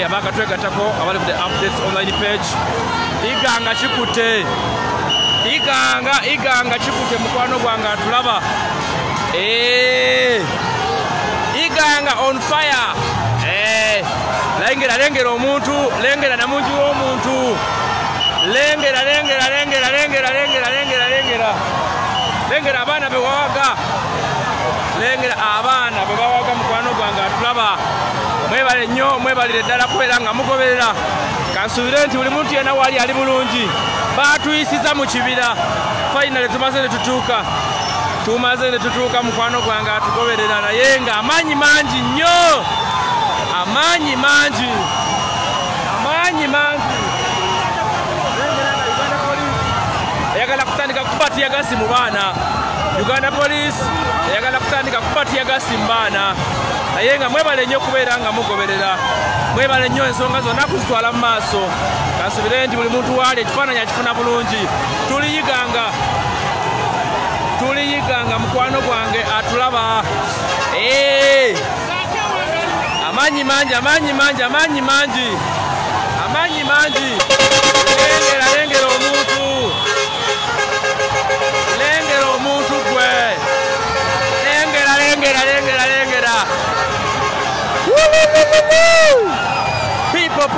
abakatwegatako abali ku the updates online page. Iganga chikute. Iganga chikute mukwano gwange atulaba. Iganga on fire. Lengera omuntu, lengera namungi w'omuntu. Lengera. Lengera abaana bewawaga. Lengera abaana bebawaga mukwano gwange atulaba. Mwebale nnyo, mwebalire ddala kubeera nga mugoberera. Kansuubire nti buli muntu yenna wali ali bulungi. Baatuyisiza mu kibira. Finally tumaze ne tutuuka. Mukwano gwange atugoberera naye nga amaanyi mangi nnyo. Amaanyi mangi. Eyagala kutandika kubatiya gasi mu baana. Uganda Police eyagala kutandika kubatiya gasi mu baana. Naye nga mwebale nnyo kubeera nga mugoberera. Mwebale nnyo ensonga zonna kuzitwala mu maaso. Kansuubire nti buli muntu wali ekifaananyi akifuna bulungi. Tuliyiganga mukwano gwange atulaba. Amaanyi mangi. Lengera omuntu. Lengera omuntu gwe. Lengera. People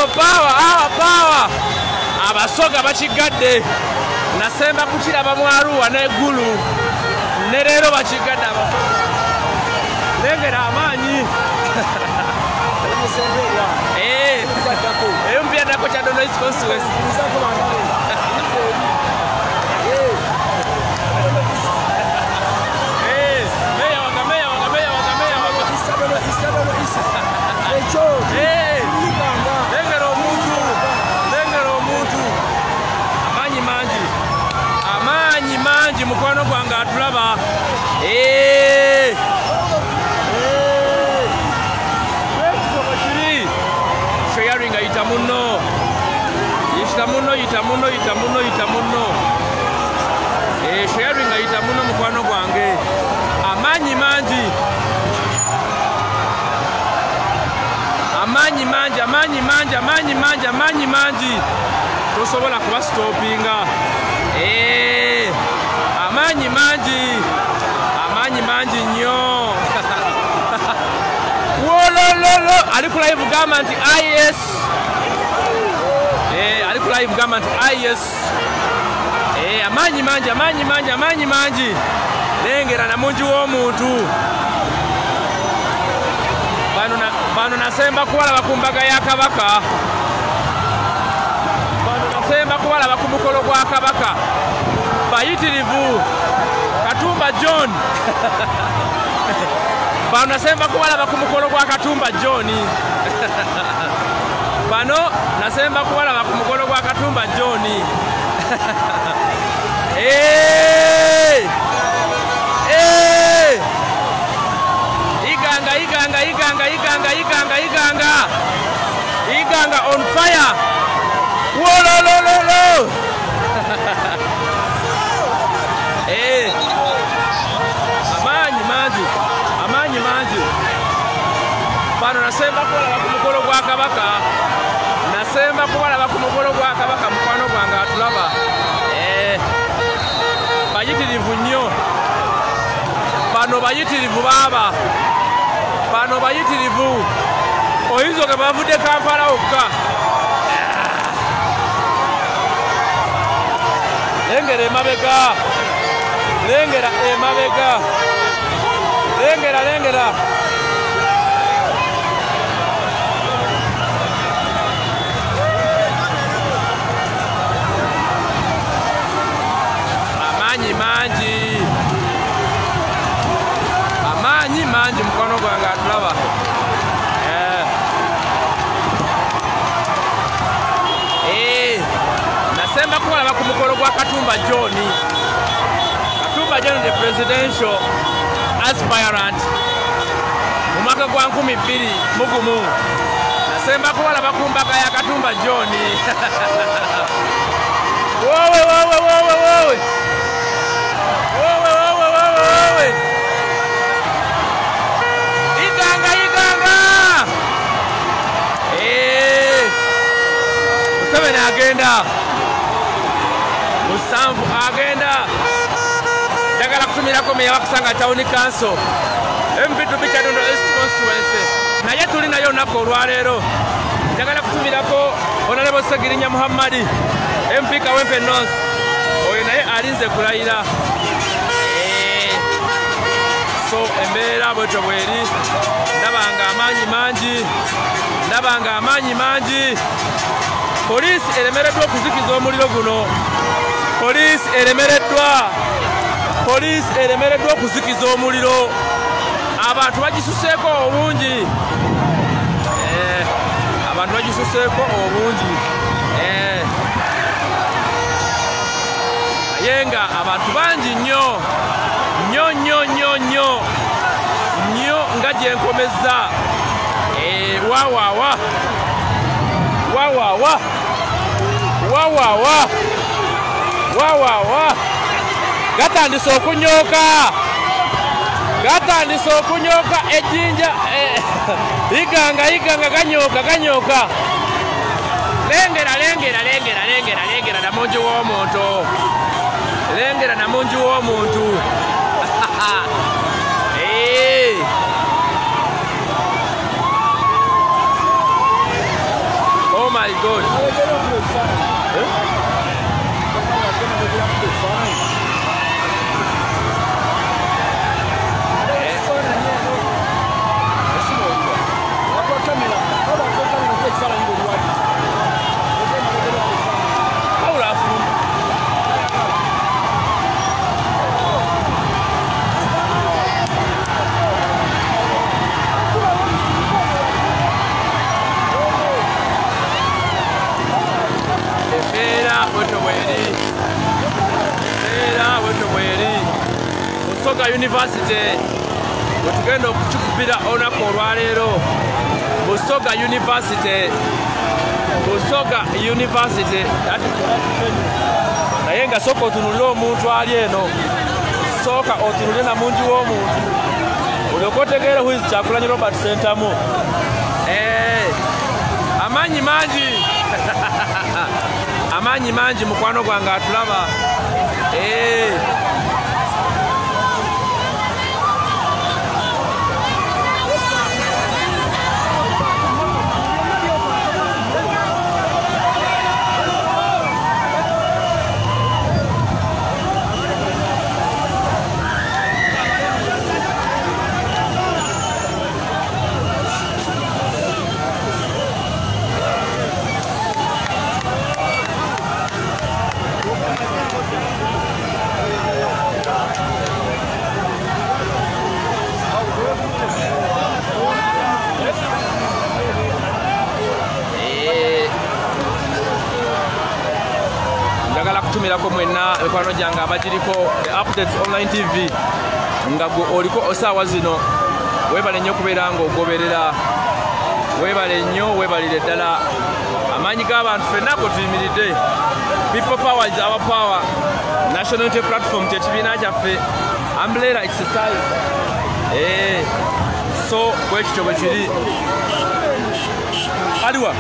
power, our power. Abasoga bakigadde. Nasemba kukiraba mu Arua n'eggulu. Ne leero bakigadde abasoga. Lengera amaanyi. Mpyaddako kya Dono East Constituency. Lengera omuntu. Amaanyi mangi mukwano gwange atulaba. Sharing ayita munno. Sharing ayita munno mukwano gwange. Amaanyi mangi. Tosobola kuba stoppinga. Amaanyi mangi nnyo. Wolololo ali ku live government IS. Ali ku live government IS. Amaanyi mangi. Lengera namungi w'omuntu. Bano nasemba kubalaba ku mbaga ya Kabaka. Nasemba kubalaba ku mukolo gwa Kabaka. Bayitirivu Katumba John. Bano nasemba kubalaba ku mukolo gwa Katumba John. Iganga on fire. Wolololo. Amaanyi mangi. Bano nasemba kubalaba ku mukolo gwa Kabaka. Mukwano gwange atulaba. Bayitirivu nnyo. Bano bayitirivu baaba. Oyinza nga bavudde Kampala wokka. Lengera emabega. Amaanyi mangi mukwano gwange atulaba. Nasemba kubalaba ku mukolo gwa Katumba John. Katumba John the presidential aspirant mu mwaka gwa 2021. Nasemba kubalaba ku mbaga ya Katumba John. Wowe. Iganga. agenda. Musanvu agenda. Njagala kutumirako meya wa Kisanga Town Council. MP2 Kadondo East Constituency. Naye tuli nayo olunaku olwaleero. Njagala kutumirako Honorable Segirinya Muhammad, MP Kawempe North. Oyo naye alinze kulayira. So embeera bwetyo bweri. Ndabanga amaanyi mangi. Poliisi eremereddwa okuzikiza omuliro guno. Poliisi eremereddwa okuzikiza omuliro. Abantu bagisuseeko obungi. Naye nga abantu bangi nnyo nga gyenkomezza. Wawawa gatandise okunyooka ejjinja. Iganga ganyooka. Lengera namungi w'omuntu. Oh my God. Busoga University wetugenda okukikubira olunaku olwaleero. Busoga University naye nga sooka otunulire omuntu ali eno. Sooka otunulire namungi w'omuntu olyoke otegeere who is Kyagulanyi Robert Ssentamu. Amaanyi mangi mukwano gwange atulaba. Kutumirako mwenna mikwano gyange abagiriko Updates Online TV nga gwe oliko osaawa zino. Weebale nnyo okubeera ng'ogoberera. Weebalire ddala. Amaanyi g'abantu ffenna go tuyimiridde. People Power is our power. National Unity Platform kyekibiina kyaffe. Umbrella exercise. So bwe kityo bwe kiri. Aliwa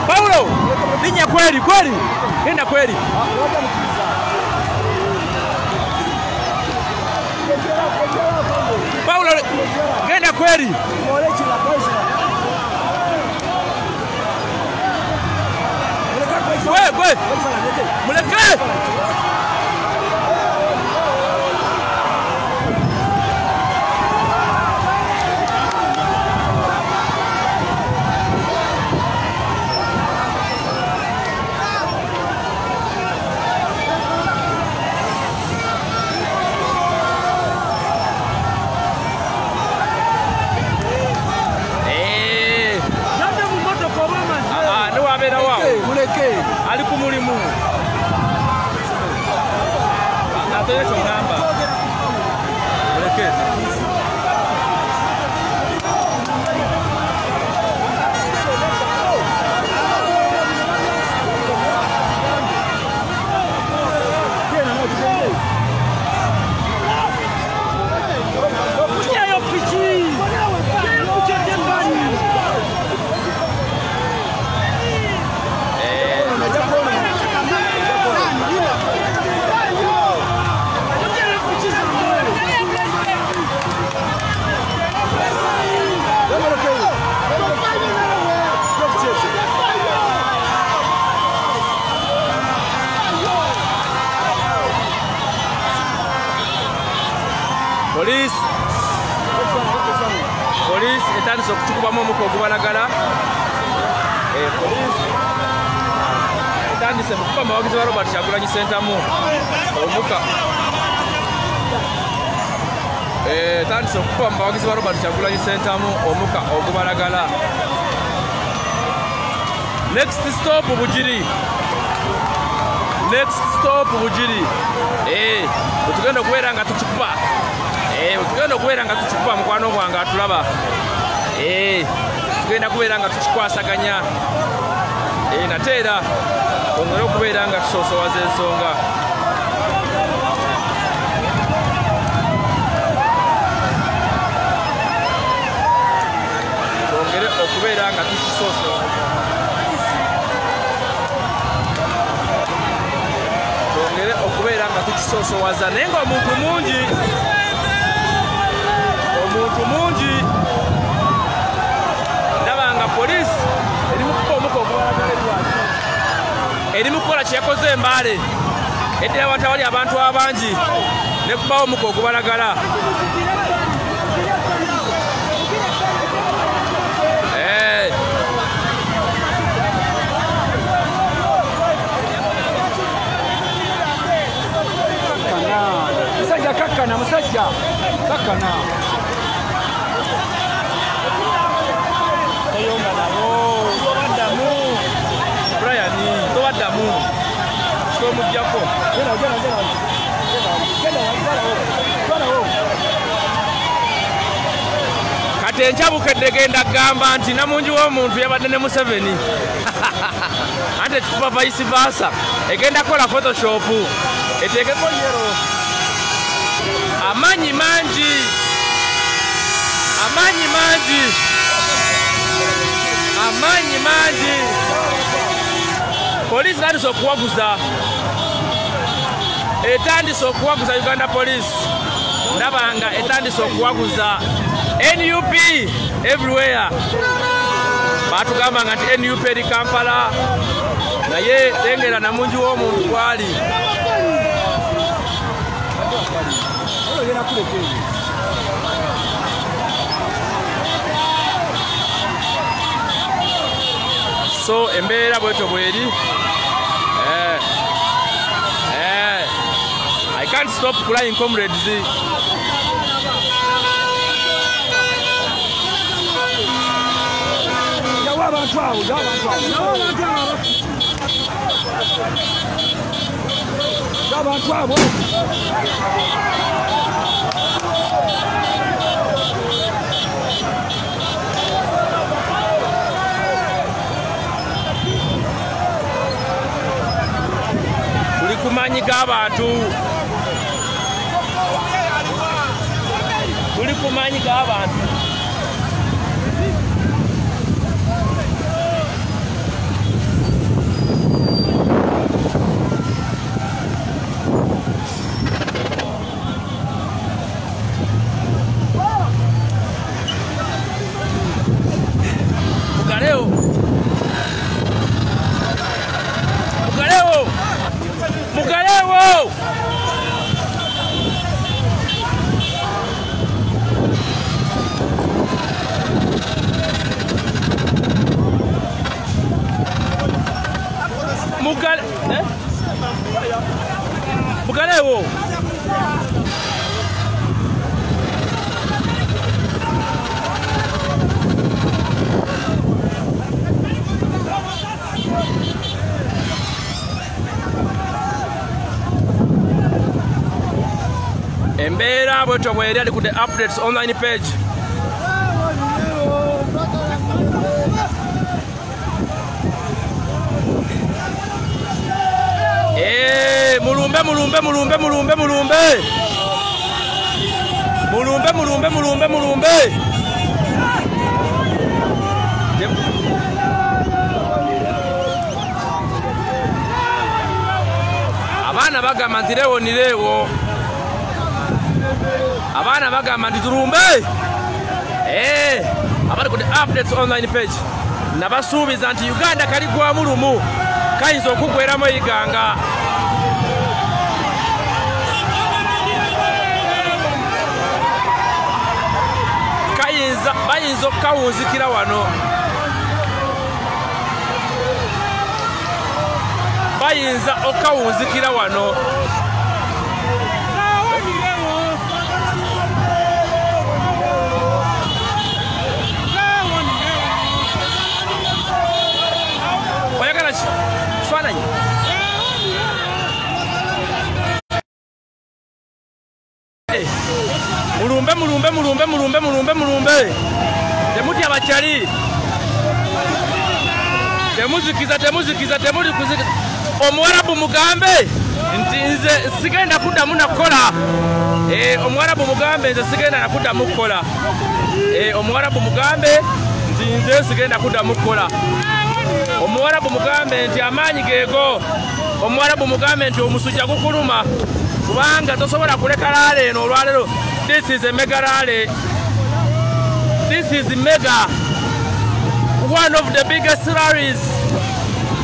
Paulo, linya kweli, nenda kweli. Paulo, nenda kweli. Gwe, muleke. Ali ku mulimu. Police etandise okutukubamu omukka ogubalagala. Police etandise mu kuba abawagizi ba Robert Kyagulanyi Ssentamu omukka. Etandise okuba mu bawagizi ba Robert Kyagulanyi Ssentamu omukka ogubalagala. Next stop Bugiri. Tugenda okubeera nga tukikuba. Tugenda okubeera nga tukikuba mukwano gwange atulaba. Tugenda kubeera nga tukikwasaganya. Nate era ongere okubeera nga tusoosowaza ensonga. Ongere okubeera nga tukisoosowaza. Okubeera nga tukisoosowaza naye nga omuntu mungi ndaba nga poliisi eri mu kukuba omukka ogubalagala lwaki eri mu kukola kyeyakoze embaale eddira awatawali abantu abangi ne kubawo omukka ogubalagala. Musajja kakkana oyonga nabo tobaddamu Brian tobaddamu tomujjako kati enkyabukedde genda kugamba nti namungi w'omuntu yabadde ne Museveni ate tukuba vice versa egenda kukola photoshop eteekeko yero. Amanyi mangi. Poliisi etandise okuwaguza Uganda Police. Ndabanga etandise okuwaguza NUP everywhere. Batugamba nti NUP eri Kampala naye lengera namungi w'omuntu gwali. So embeera bwetyo bweri. I can't stop crying, comrades. Tuli kumanyi g'abantu. Mugalewo. Embeera bwetyo bweri ali ku the updates online page. Mulumbe. Abaana bagamba nti nirewo. Abaana bagamba nti tulumbe. Abali ku the updates online page. Nabasuubiza nti Uganda kali gwa mulumu. Kayinza okugweramu iganga. bayinza okukawunzikira wano. Bayinza okukawunzikira wano. Oyagala ki? Kifaananyi? Mulumbe. Temutya bakyali. Temuzikiza. Omuwarabu mugambe nti nze sigenda kuddamu nakola. Omuwarabu mugambe nze sigenda nakuddamu kukola. Omuwarabu mugambe nti nze sigenda kuddamu kukola. Omuwarabu mugambe nti amaanyi geego. Omuwarabu mugambe nti omusujja gukuluma. Kubanga tosobola kuleka laale eno olwaleero. This is a mega rally. This is mega. One of the biggest rallies.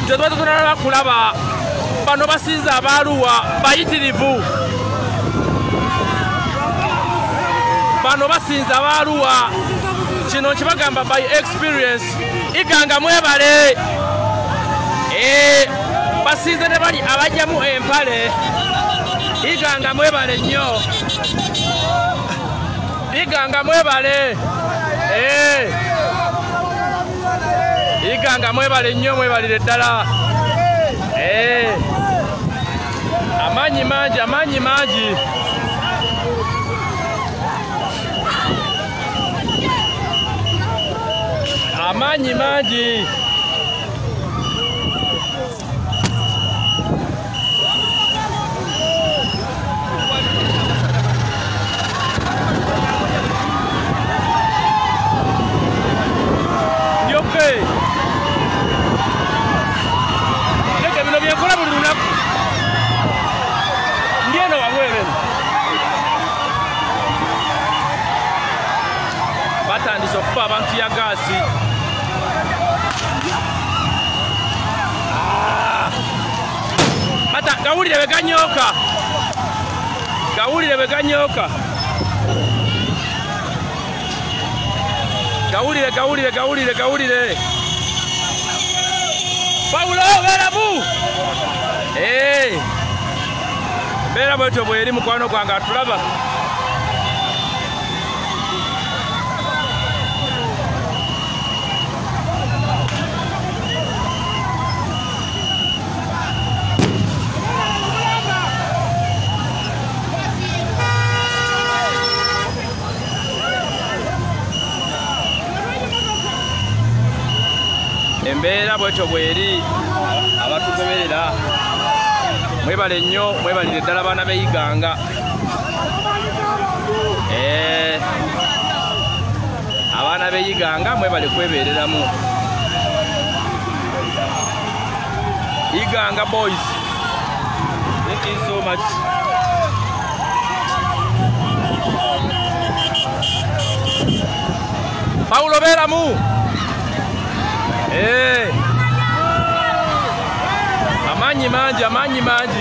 Tetwatunala kulaba. Bano basinza abaaluwa bayitirivu. Bano basinza abaaluwa. Kino kibagamba by experience. Iganga mwebale. Basinze ne bali abajjamu empale. Iganga mwebale nnyo. Iganga mwebale. Iganga mwebale nnyo, mwebalire ddala. Amaanyi mangi. Amaanyi mangi. Leke bino byenkola buli lunaku. Ndieno wabwebeno. Batandise okuba abantu ya gaasi. Gawulire bwe ganyooka. Gawulire. Paulo beramu. Beera bwetyo bweri mukwano gwange atulaba. Embeera bwetyo bweri abatugoberera. Mwebale nnyo, mwebalire ddala baana b'Iganga. Abaana b'Iganga mwebale kwebeereramu. Iganga boys. Thank you so much. Paulo beramu. Amaanyi mangi. Amaanyi mangi.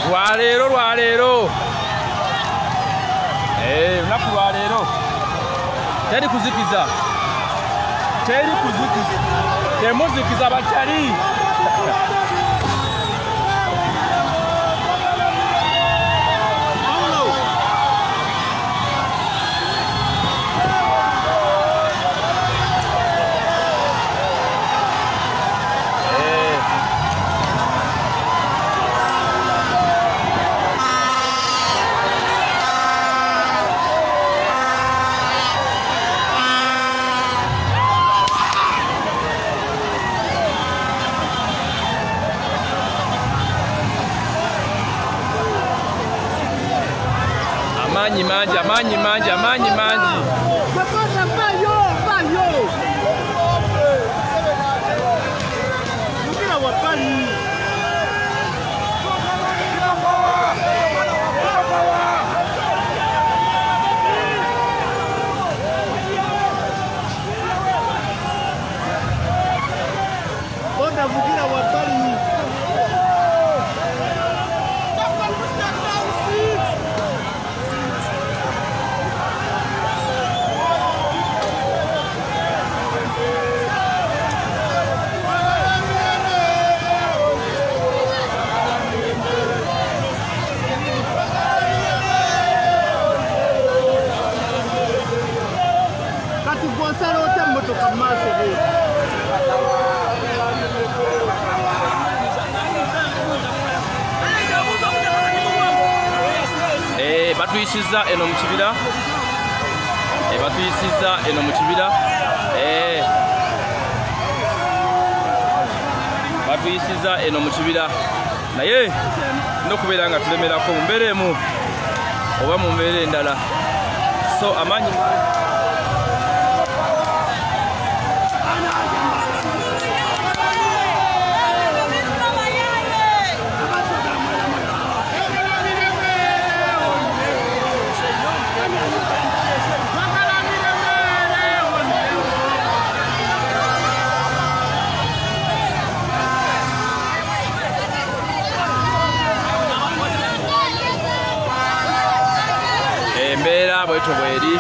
Lwaleero. Lunaku lwaleero. Teri kuzikiza. Temuzikiza bakyali. Amaanyi mangi. gwonsala otya mmotoka mu maaso ge batuyisizza eno mu kibira batuyisizza eno mu kibira batuyisizza eno mu kibira naye nokubeera nga tulemerako mu mbeera emu oba mu mbeera endala so amaanyi embeera bweto bweri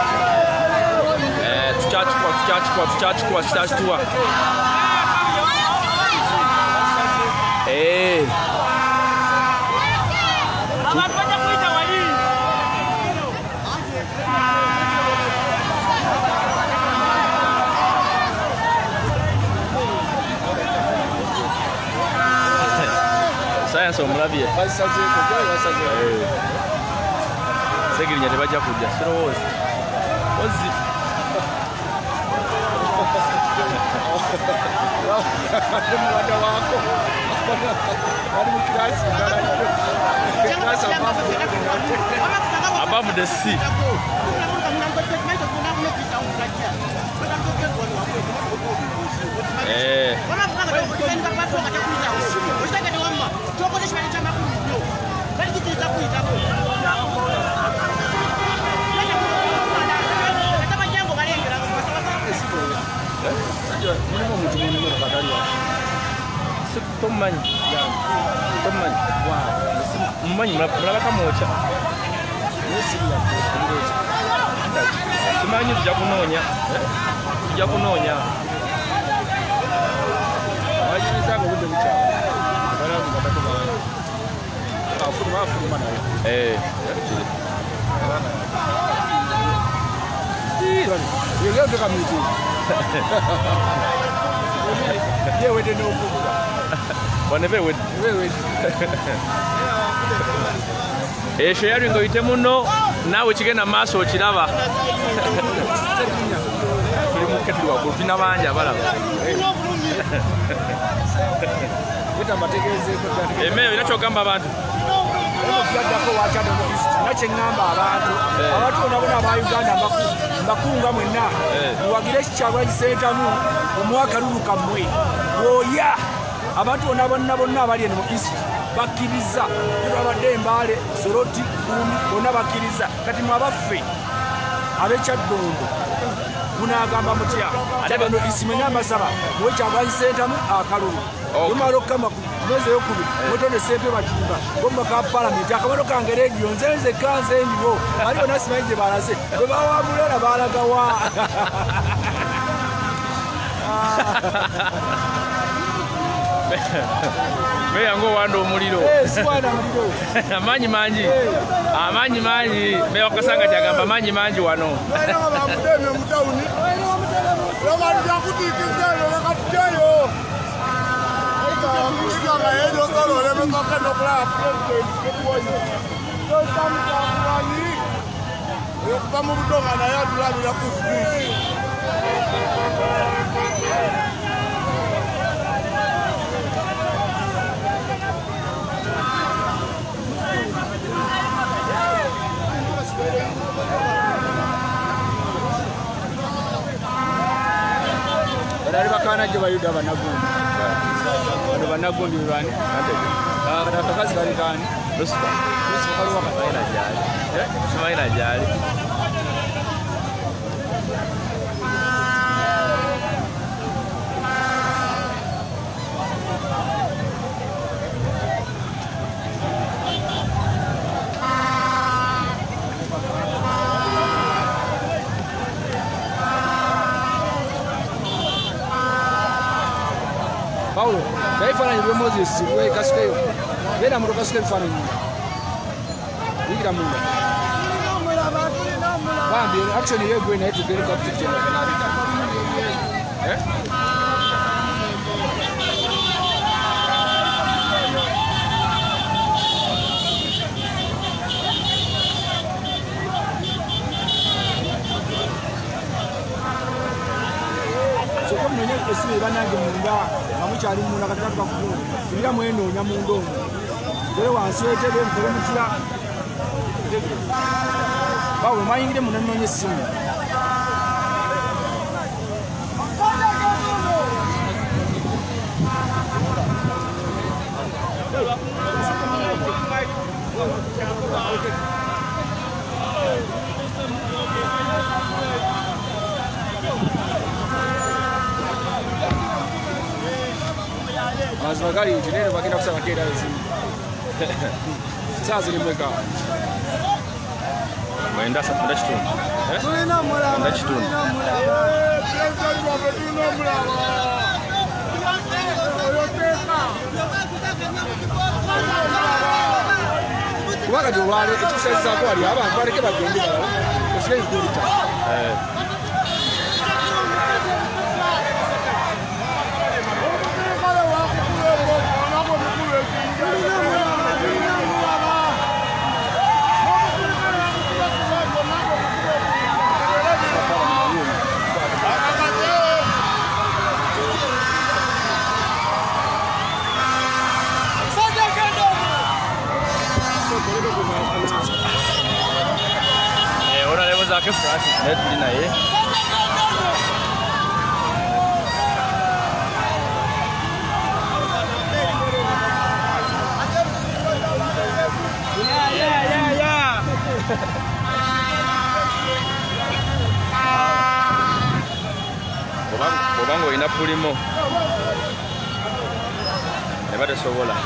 tukyakikuwa abantu bajja kuyita wali sayansi omulabye segirinya tebajja kujja sirowoozi ozi above the sea Mumanyi mulabaka mwocha tumanyi tujja kunoonya esho yali ngoyite muno naawe kigenda maaso okiraba tuli mukeddu waggulu tulina bangi abalaba emeyo era kyogamba abantu nakyeŋŋamba abantu abatona bona aba Uganda mbakunga mwenna muwagire ekikyalwazi sentamu omwaka lulu kammwe bwoya abantu bonna abali eno mu east bakkiriza tulabadde Embaale Soroti Kumi bonna bakkiriza kati mwabaffe ab'Ekyaddondo munagamba mutya ate bano isimene amasaba muwe kyalwazi sentamu akalulu lumala okukama mwezi ey'okubiri mwetonde sente bakimba gomba ka palamenti akabano kange rediyo nze kanze endiwo ali bonna simanyi gye balaze bwe bawabulera balagawa meyango wanda omuliro amaanyi mangi mewakasanga kyagamba amaanyi mangi wano Bali bakana gye bayuda banagundi bano banagundi bani akakazi kali kani Lucifer kaluwa kafaira jali simaila jali Paulo, kaifananyi bwe Moses bwe kasikeyo. Bera mu kasikeyo bifananyi. Bigira munda. bambi action yegwe naye tugere kapitete Mwenye kesi banage munda bamukyali munda kataka ku bira mweno nya munda omu dere wanswete be mukole mutira bawe mayingire munanonye simu Azvagali tinere vakenda kusava kera zimu sazi limweka mwenda sapunda chitundu mwenda chitundu kubanga gyolwale ekikusazizako wali abantu baleke bagende balala osigaye kulita Ora levo zake Francis, né, tuli na ye. Yeah. Bobango ina pulimo. Nebade sobola.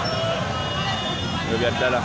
Nobya ddala.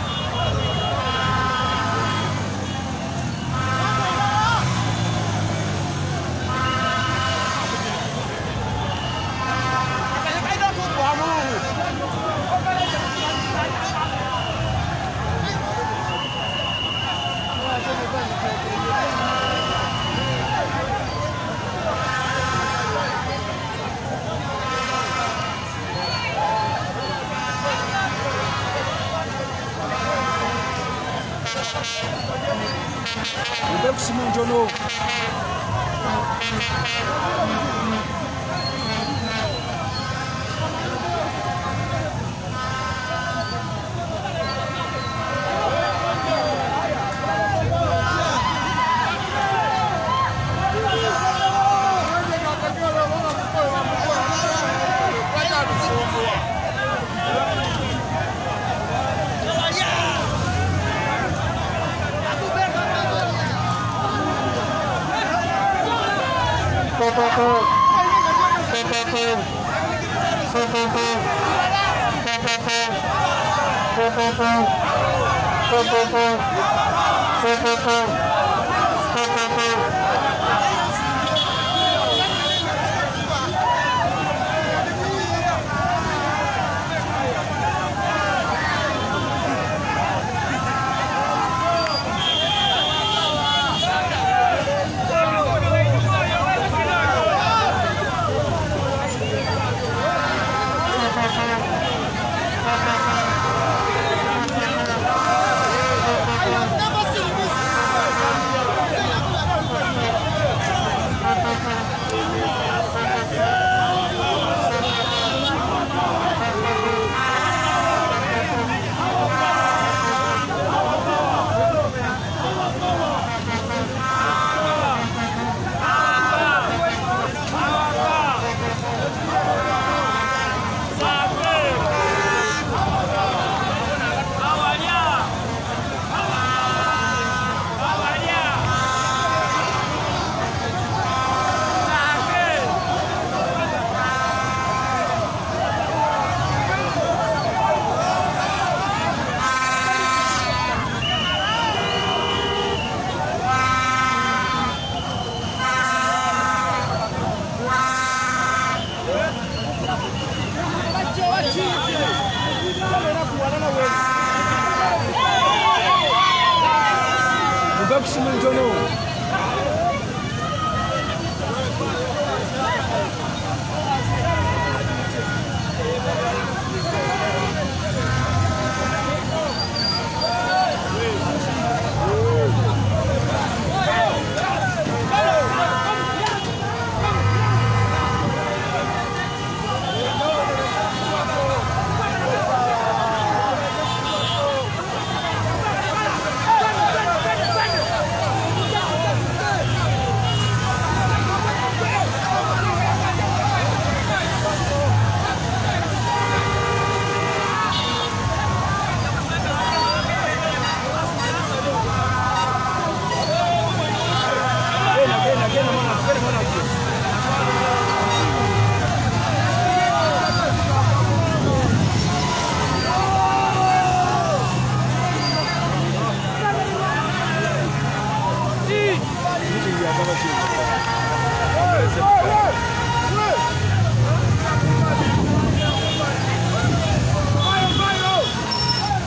Simonjono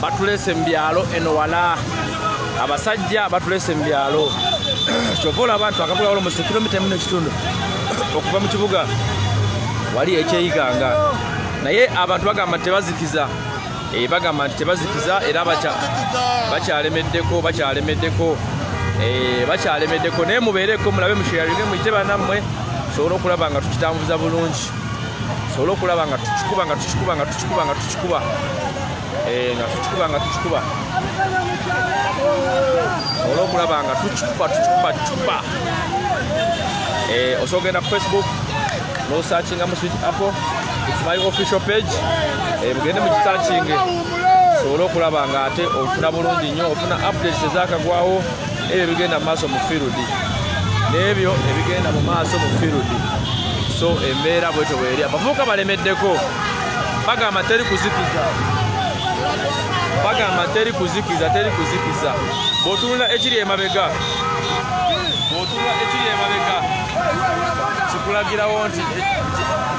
batulese mbyalo eno wala abasajja batulese mbyalo chovola abantu akavuga wala mu kilomita 4 kitundu okuva mu kibuga wali ekyeyiganga naye abantu bagamba tebazikiza era bakyalemeddeko naye mubeereko mulabe musharinge muyite bannammwe sobola okulaba nga tukitambuza bulungi sobola okulaba nga tukikuba nga tukikuba okulaba nga tukikuba osogenda ku Facebook no searching am switch apple it's my official page mugende mu searching sobola okulaba nga ate ofuna bulungi nnyo ofuna updates ezakagwawo ebyo bigenda mu maaso mu field n'ebyo ebigenda mu maaso mu field so embeera bwetyo bweri abavubuka balemeddeko bagamba teri kuzikiza bw'otunula ekiri emabega kikulagirawo nti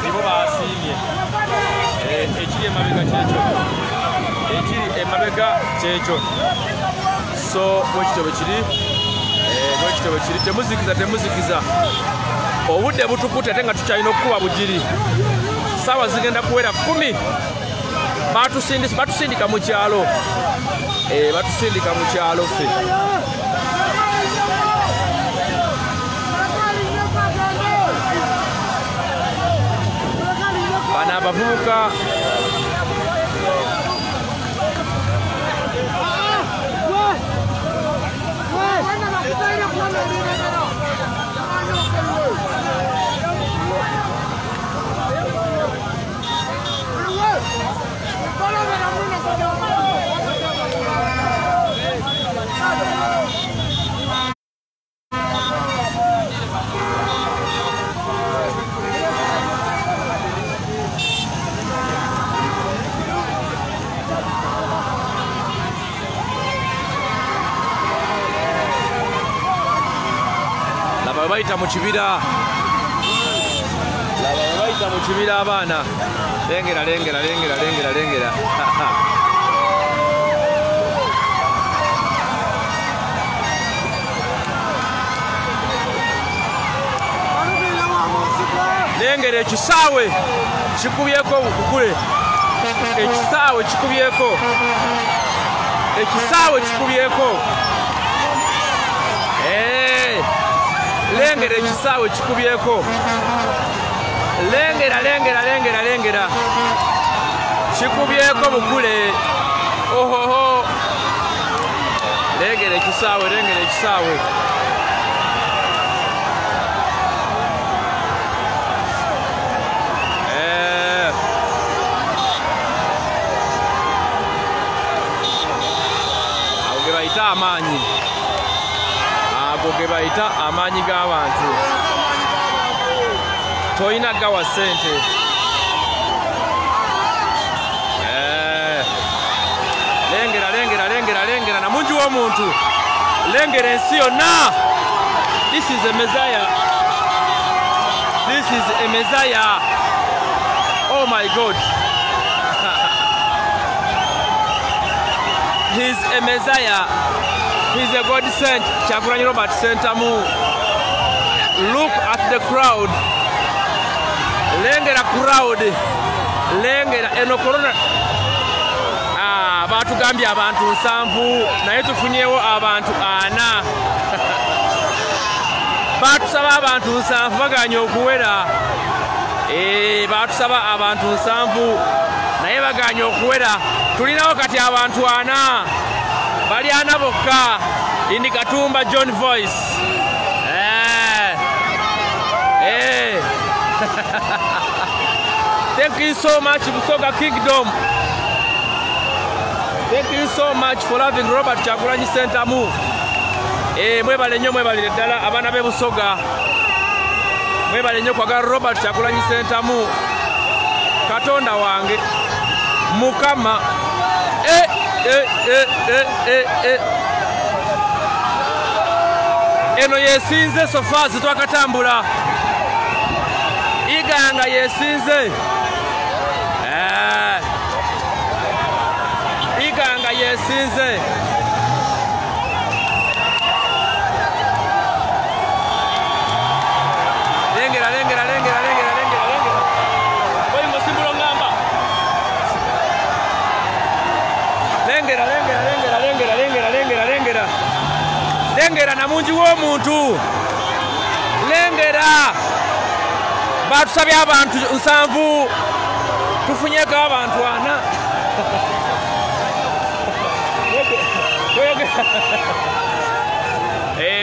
nibo basiimye ekiri emabega kyekyo so bwekityo bwe kiri temuzikiza obudde butukute ate nga tukyalina okukuba bugiri saawa zigenda kuwera 10 batusindika mu kyalo ffe bano abavubuka baita mu kibira abaana lengera lengera ekisaawe kikubyeko bukule ekisaawe kikubyeko lengera ekisaawe kikubyeko lengera kikubyeko bukule ohoho lengera ekisaawe awo ge bayita amaanyi ge bayita amaanyi g'abantu toyina gawa ssente lengera namungi w'omuntu lengera ensi yonna this is a messiah oh my god he's a messiah. He's a God sent. Kyagulanyi Robert Sentamu. Look at the crowd. Lengera crowd. Lengera eno corona. Batugambye abantu 7 naye tufunyewo abantu 4. Batusaba abantu 7 baganye okuwera. Batusaba abantu 7 naye baganye okuwera. Tulinawo kati abantu 4. Bali ana bokka indi Katumba John Voice thank you so much Busoga Kingdom, thank you so much for loving Robert Kyagulanyi Sentamu mwebale nnyo mwebalire ddala abaana b'e Busoga mwebale nnyo kwagala Robert Kyagulanyi Sentamu Katonda wange Mukama eno yesinze sofa zitwakatambula iganga yesinze iganga yesinze lengera boyi musimbula ngamba lengera namungi w'omuntu lengera batusabye abantu 7 tufunyeko abantu 4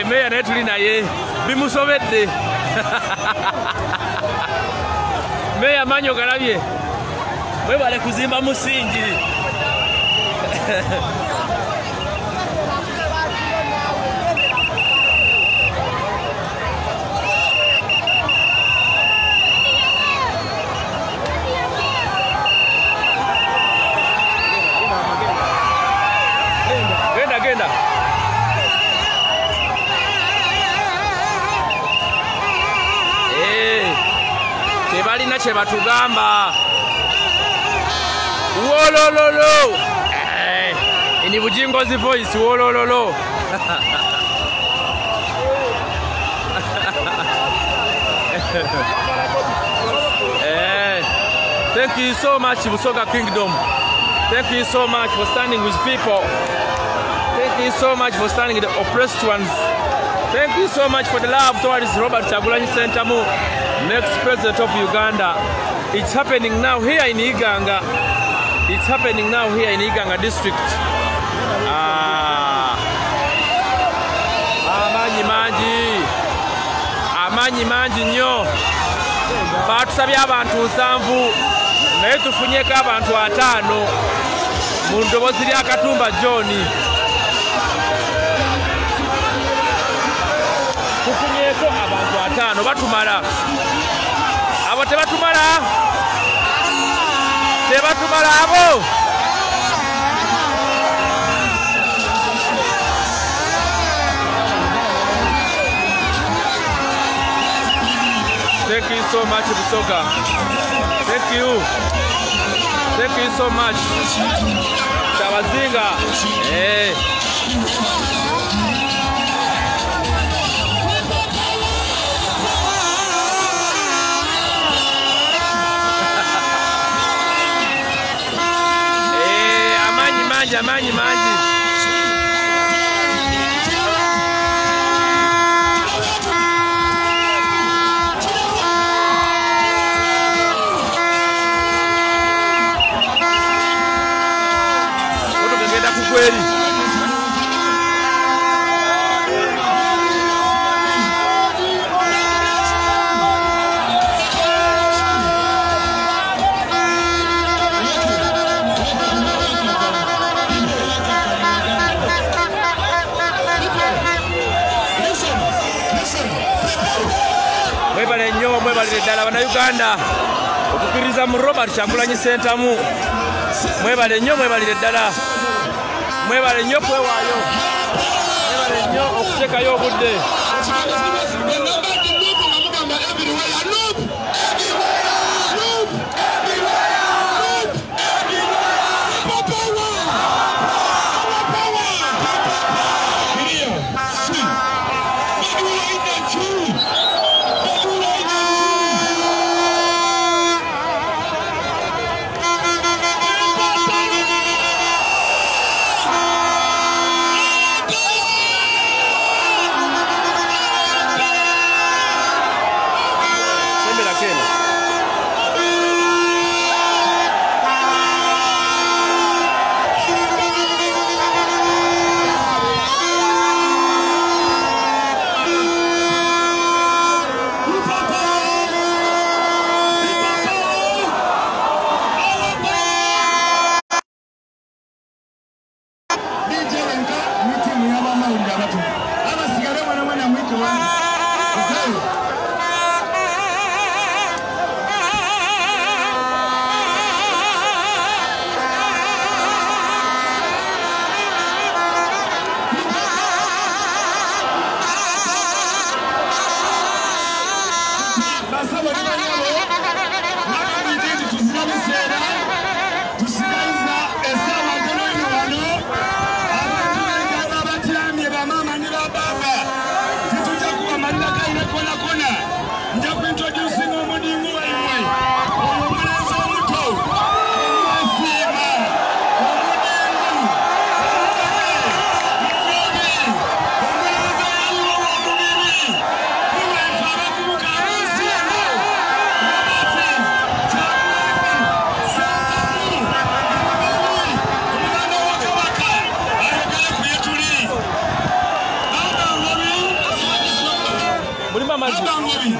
meya naye tuli naye bimusobedde meya manyo galabye mwebale kuzimba musingi genda tebalina kye batugamba wolololo ini Bujingozi voice wolololo thank you so much Busoga Kingdom, thank you so much for standing with people, thank you so much for standing with the oppressed ones, thank you so much for the love towards Robert Kyagulanyi Ssentamu, next president of Uganda. It's happening now here in Iganga. It's happening now here in Iganga district. Amanyi mangi nnyo. Batusabye abantu 7 naye tufunyeko abantu 5 mu ddoboozi lya Katumba John. Tufunyeko abantu 5 batumala. Abo tebatumala abo. Thank you so much Busoga. Thank you so much Tabazinga. Amanyi otugenda kukweri mwebalire ddala bannayuganda okukkiriza mu Robert Kyagulanyi Ssentamu. Mwebale nnyo, mwebalire ddala, mwebale nnyo kwewaayo, mwebale nnyo okuteekayo obudde. Mbasaba n'abanyabo n'abamidini tuzira biseera tusigaliza essaawa ntono ino wano abantu b'enganda abatyamye bamaama ne bababa titujja kubamalira kayina konakona nja kuintroducing omudingu waimwe omulenzi omuto omwesiima omudingu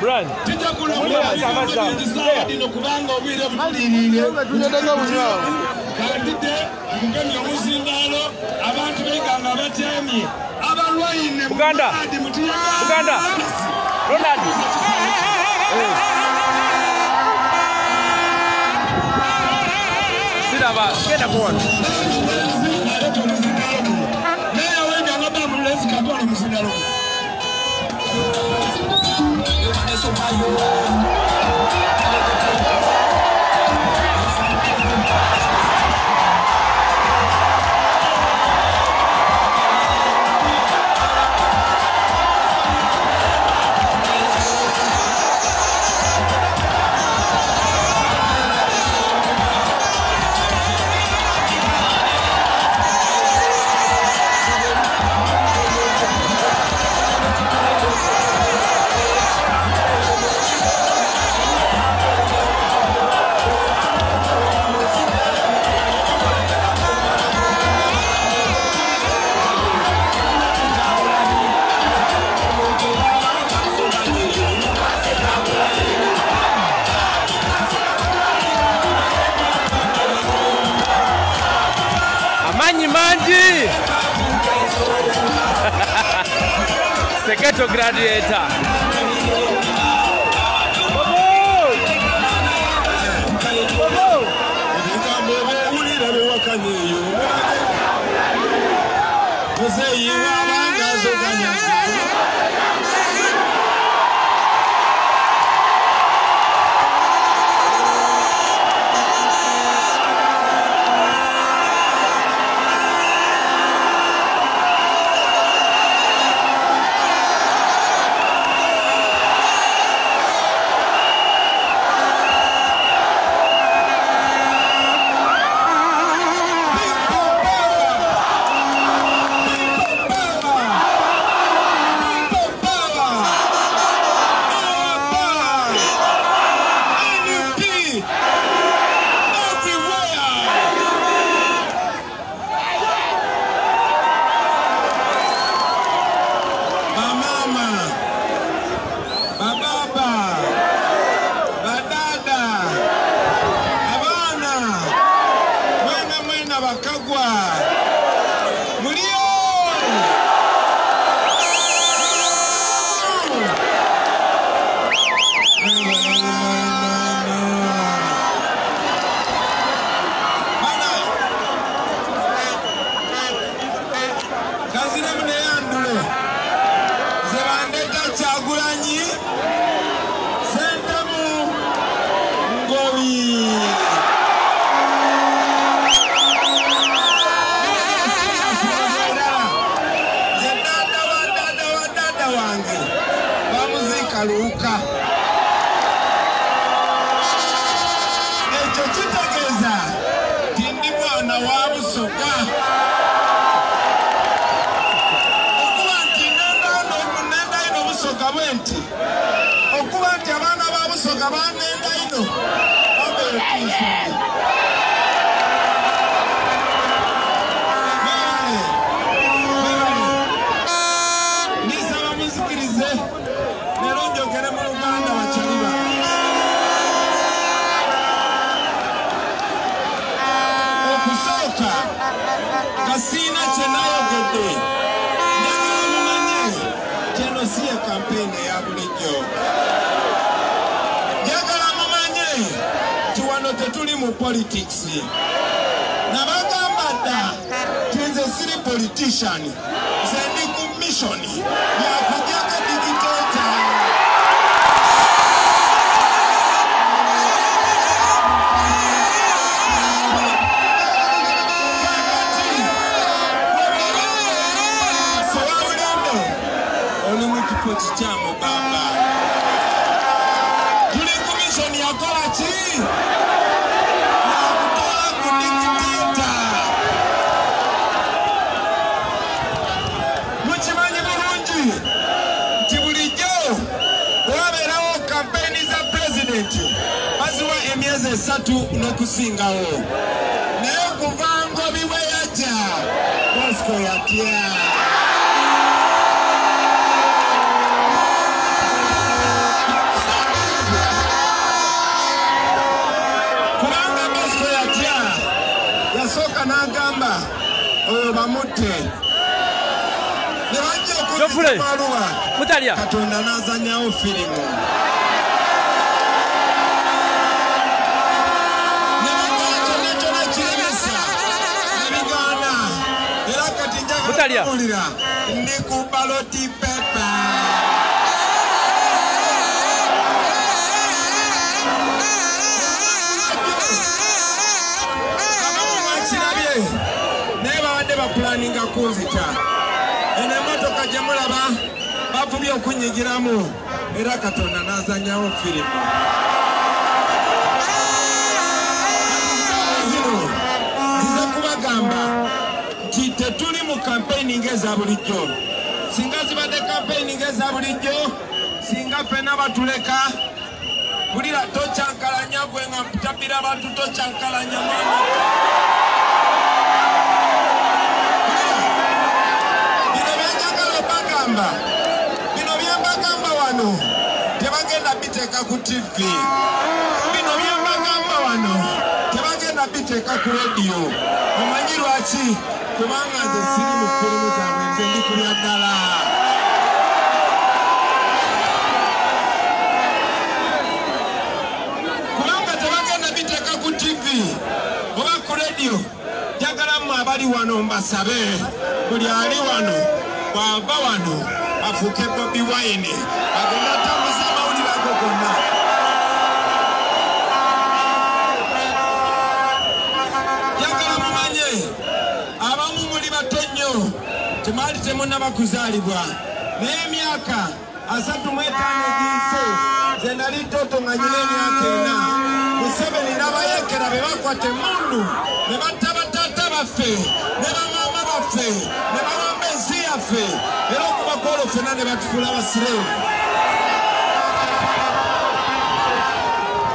Brand. Kubanga obwire butulirire kandide mugemye omuzindalo abantu beganga batyamye abalwaine Buganda Ronald Siraba kenda kuona Meya wenga ngaba mulezi kapolo muzindalo Seketo Gladiator. Politics. Nabagamba da tenze siri politician. Zendi commission ya kujaka digitata. opposition yakola ki yakutola ku dictator. Mukimanyi bulungi nti bulijjo wabeerawo kampeyini za pulezidenti baziwa emyezi 3 n'okusingawo, naye okuva Ngobi bwe yajja Bosco yatya. Kubanga Bosco yatya yasooka n'agamba oyo bamutte. Ne bajja okuzimaluwa Katonda n'azannyawo firimu. Mutalia ndi ku baloti pepa. Abamwakirabye naye babadde bapulaninga kunzita. Eno emmotoka gye mulaba bavubye okunyigiramu era Katonda n'azannyawo firimu. Zino nzize kubagamba nti tetuli mu kampeyini ng'eza bulijjo. Singa zibadde kampeyini ng'eza bulijjo, singa ffenna batuleka bulira tokyankalanya gwe nga mpitabbira abantu tokyankalanya mwana. Bino byenjagala obagamba, bino byembagamba wano tebagenda biteeka ku TV. Bino byembagamba wano tebagenda biteeka ku rediyo. Omanyi lwaki? Kubanga nze siri mu firimu zaabwe, nze ndi kulya ddala. Kubanga tebagenda biteeka ku TV oba ku rediyo. Njagala mmwe abali wano mbasabe, buli ali wano bw'ava wano afuuke Bobi Wine agenda atambuza amawulire ago gonna. Njagala mumanye abamu muli bato nnyo temwali temunnaba kuzaalibwa, naye emyaka 35 egiyise nze nali toto nga nyina emyaka 4. Museveni n'abayekera be bakwata emmundu ne batta bataata baffe ne bamaama baffe ne bawamba ensi yaffe, era okubakoolo ffenna ne batufuula abasireevu.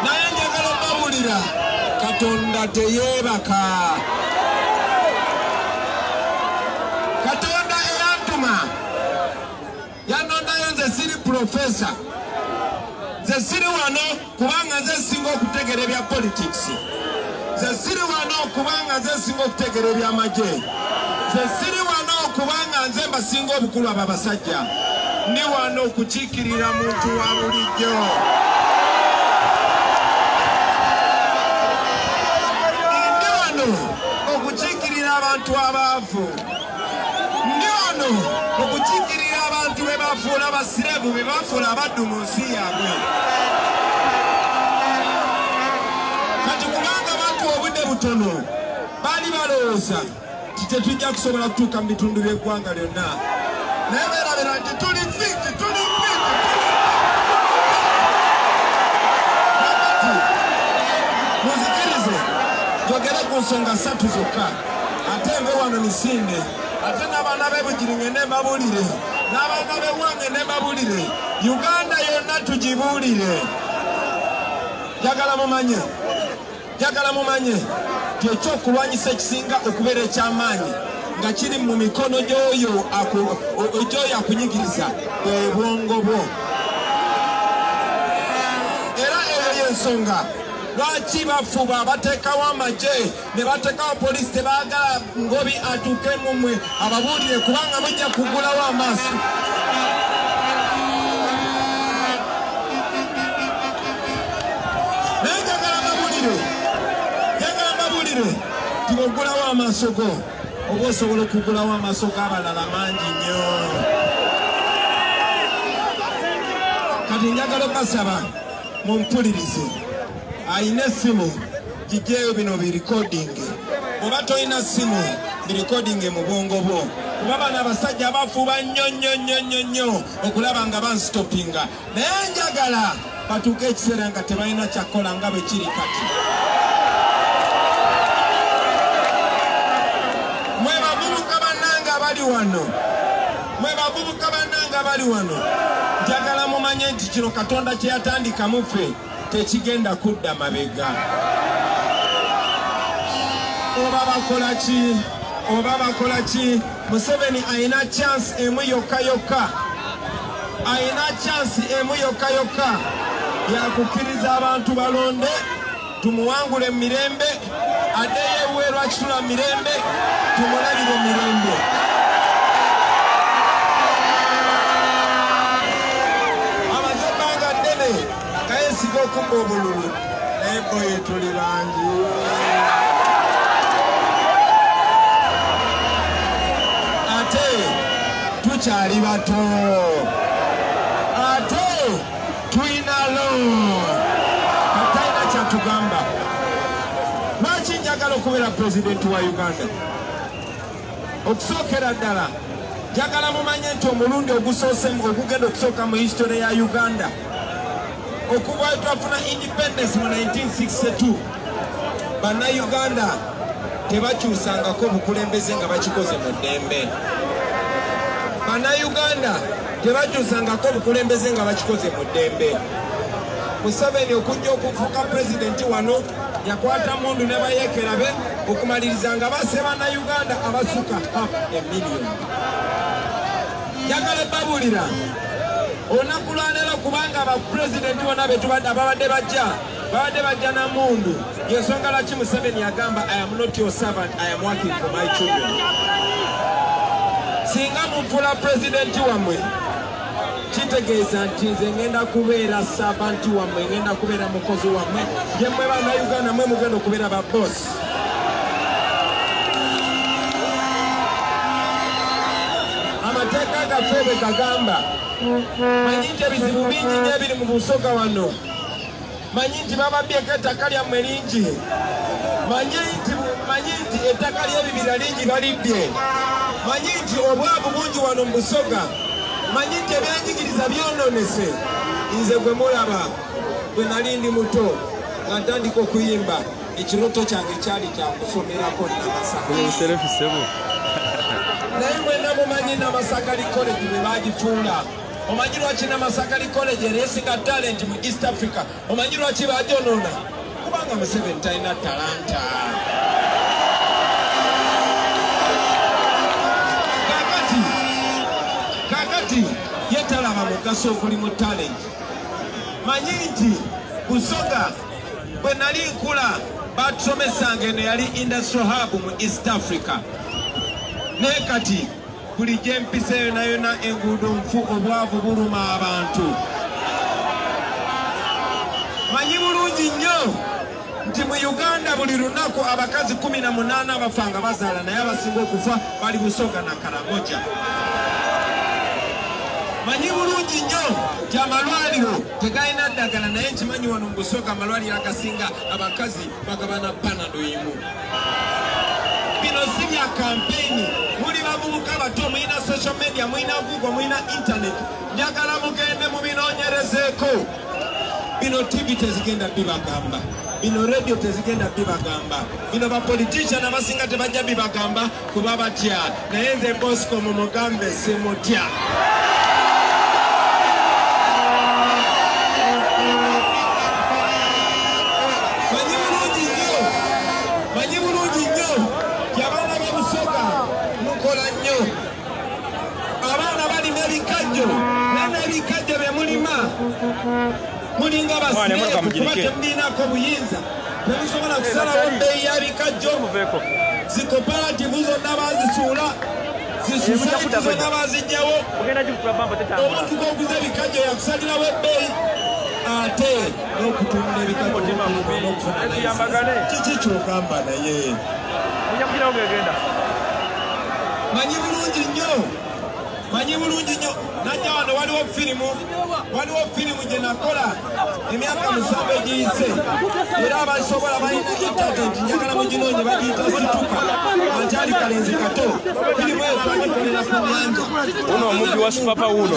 Naye njagala obbabulira Katonda teyeebaka. Katonda eyantuma yanondayo nze siri profesa, nze siri wano kubanga nze singa okutegera ebya politics, nze siri wano kubanga nze singa okutegera ebyamagye, nze siri wano kubanga nze mbasinga obukulu abo abasajja. Ndi wano okukiikirira muntu wa bulijjo. Ndi wano okukiikirira abantu abaavu. Ndi wano okukiikirira abantu be bafuula abasirevu, be bafuula abaddu mu nsi yaabwe. Kati kubanga abantu obudde butono baali balowooza nti tetujja kusobola kutuuka mu bitundu by'eggwanga lyonna, naye beerabira nti tuli fiti, tuli fiti. Muzikirize njogere ku nsonga 3 zokka, ate nve wano nisinde. Ate n'abaana b'Ebugiri ne mbabulire, n'abaana b'ewange ne mbabulire, Uganda yonna tugibuulire. Njagala mumanye nti ekyokulwanyisa ekisinga okubeera eky'amaanyi nga kiri mu mikono gy'oyo akunyigiriza bwe bwongo bwo. Era eyo y'ensonga lwaki bafuba bateekawo amagye ne bateekawo poliisi tebaagala Ngobi atuuke mu mmwe ababuulire, kubanga mujja kugulawo amaaso. Naye njagala mbabuulire nti bw'ogulawo amaaso go oba osobola okugulawo amaaso g'abalala mangi nnyo. Kati njagala basaba mumpulirize. Ayina essimu gijjeeyo bino birikodinge, oba toyina ssimu birikodinge mu bwongo bwo, kuba bano abasajja bafuuba nnyo okulaba nga bansitopinga. Naye njagala batuuke ekiseera nga tebalina kyakola nga bwe kiri kati. Mwe bavubuka bannange abali wano, mwe bavubuka bannange abali wano, njagala mumanye nti kino Katonda kye yatandika mu ffe tekigenda kudda mabega. Oba bakola ki? Museveni ayina chance emu yokka yokka, ayina chance emu yokka yokka yakukkiriza abantu balonde tumuwangule mirembe, addeyo ebweru akitula mirembe, tumulabire mirembe. Amaze ebbanga ddene kayesiga okubba obululu naye boye tuli bangi. Tukyali bato, ate tuyina atayina kyatugamba. Lwaki njagala okubeera pulezidenti wa Uganda? Okusookera ddala njagala mumanye nti omulundi ogugenda okusooka mu history ya Uganda okuva we twafuna independence mu 1962, bannayuganda tebakyusangako obukulembeze nga bakikoze mu ddembe. Bannayuganda tebakyusangako obukulembeze nga bakikoze mu ddembe. Museveni okujja okufuuka pulezidenti wano yakwata mundu ne bayeekera be okumaliriza nga basse bannayuganda abasukka 500,000. Njagala babulira olunaku lwaleero kubanga abapulezidenti bonna babadde bajja na mundu. Yensonga lwaki Museveni yagamba I am not your servant, I am working for my children. Singa munfuula pulezidenti wammwe kitegeeza nti nze ngenda kubeera sabanti wammwe, ngenda kubeera mukozi wammwe, ye mmwe bannayuganda mmwe mugenda okubeera babosi. Amateeka gaffe bwe gagamba, manyi nti ebizibu bingi nnyo ebiri mu busoga wano, manyi nti bababyeko ettaka lyammwe lingi, manyi nti ettaka ly'ebibira lingi balibbye, manyi nti obwavu bungi wano mu busoga, manyi nti ebyenjigiriza byononese. Nze gwe mulaba bwe nali ndi muto nga ntandika okuyimba, ekiroto kyange kyali kyakusomerako Namasaka. Naye mwenna mumanyi Namasaka College bwe bagifuula. Omanyi lwaki Namasaka College ereesinga talent mu East Africa? Omanyi lwaki bagyonoona? Kubanga Museveni talina talanta. Kakati yetalaba mugaso okuli mu talent. Manyi nti busoga bwe nali nkula batusomesanga eno yali industrial hub mu East Africa. Naye kati buli gye mpisa yonayona enguudo nfu, obwavu buluma abantu. Manyi bulungi nnyo nti mu Uganda buli lunaku abakazi 18 bafa nga bazaala, naye abasinga okufa bali Busoga na Karamoja. Manyi bulungi nnyo nti amalwaliro tegalina ddagala, naye nkimanyi wano mu Busoga amalwaliro agasinga abakazi bagabana panado emu. Bino si bya kampeyini, muli bavubuka bato, mulina social media, mulina Google, mulina internet. Njagala mugende mubinoonyerezeeko. Bino TV tezigenda bibagamba, bino radio tezigenda bibagamba, bino bapolitician abasinga tebajja bibagamba kuba batya, naye nze Bosco mumugambe simutya. Manyi bulungi nnyo abaana b'Obusoga mukola nnyo. Abaana balina ebikajjo, naye ebikajjo bye mulima mulinga basireevu kuba temulinako buyinza, temusobola kusalawo bbeeyi ya bikajjo. Zikooperative zonna bazisuula, zisosayiti zonna bazijjawo. Omuntu gw'oguza ebikajjo yakusalirawo ebbeeyi, ate n'okutunda ebikajjo n'okufuna kiki ky'ogamba naye. Manyi bulungi nnyo, najja wano waliwo firimu gye nakola emyaka 7 egiyise era abasobola balina internet njagala muginoonye bagiyita situka ankyali kalenzi kato kirimu etwagikolera ku nyanja uno omubbi wa supapa wuno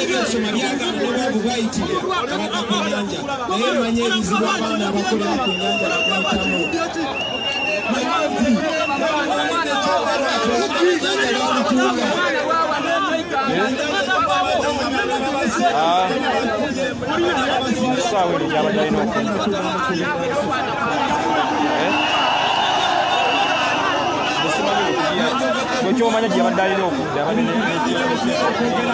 ebyokusoma byagamba nobwavu bwayitire abadda ku nyanja naye manye ebizibu abaana abakolera ku nyanja bagayitamu Bw'ekyomanya gye yabadde alina okudda abadde okuyimira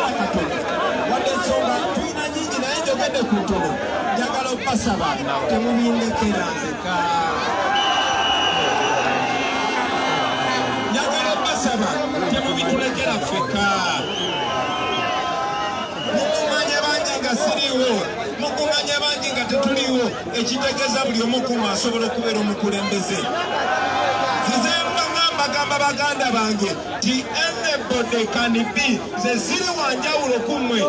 wange wadde ensonga tulina nyingi naye njogedde ku ntono njagala okubasaba temubindekera nzeka njagala okubasaba temubitulekera ffeka mugumanye bangi nga siriiwo mugumanye bangi nga tetuliiwo ekitegeeza buli omu kumu asobola okubeera omukulembeze bagamba baganda bange ti anybody can be ze siri wanjawulo kumwe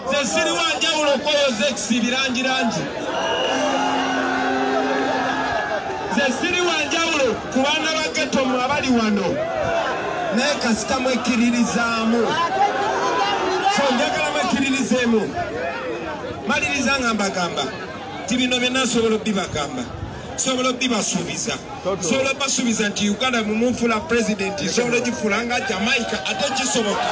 ze siri wanjawulo koyo zexi birangirangi ze siri wanjawulo ku baana ba ghetto mu abali wano naye kasita mwekiririzaamu so njagala mwekiririzeemu maliriza nga mbagamba ti bino byonna nsobola obbibagamba sobola bibasuubiza sobola basuubiza nti Uganda mumufula president sobola gifula nga Jamaica ate kisoboka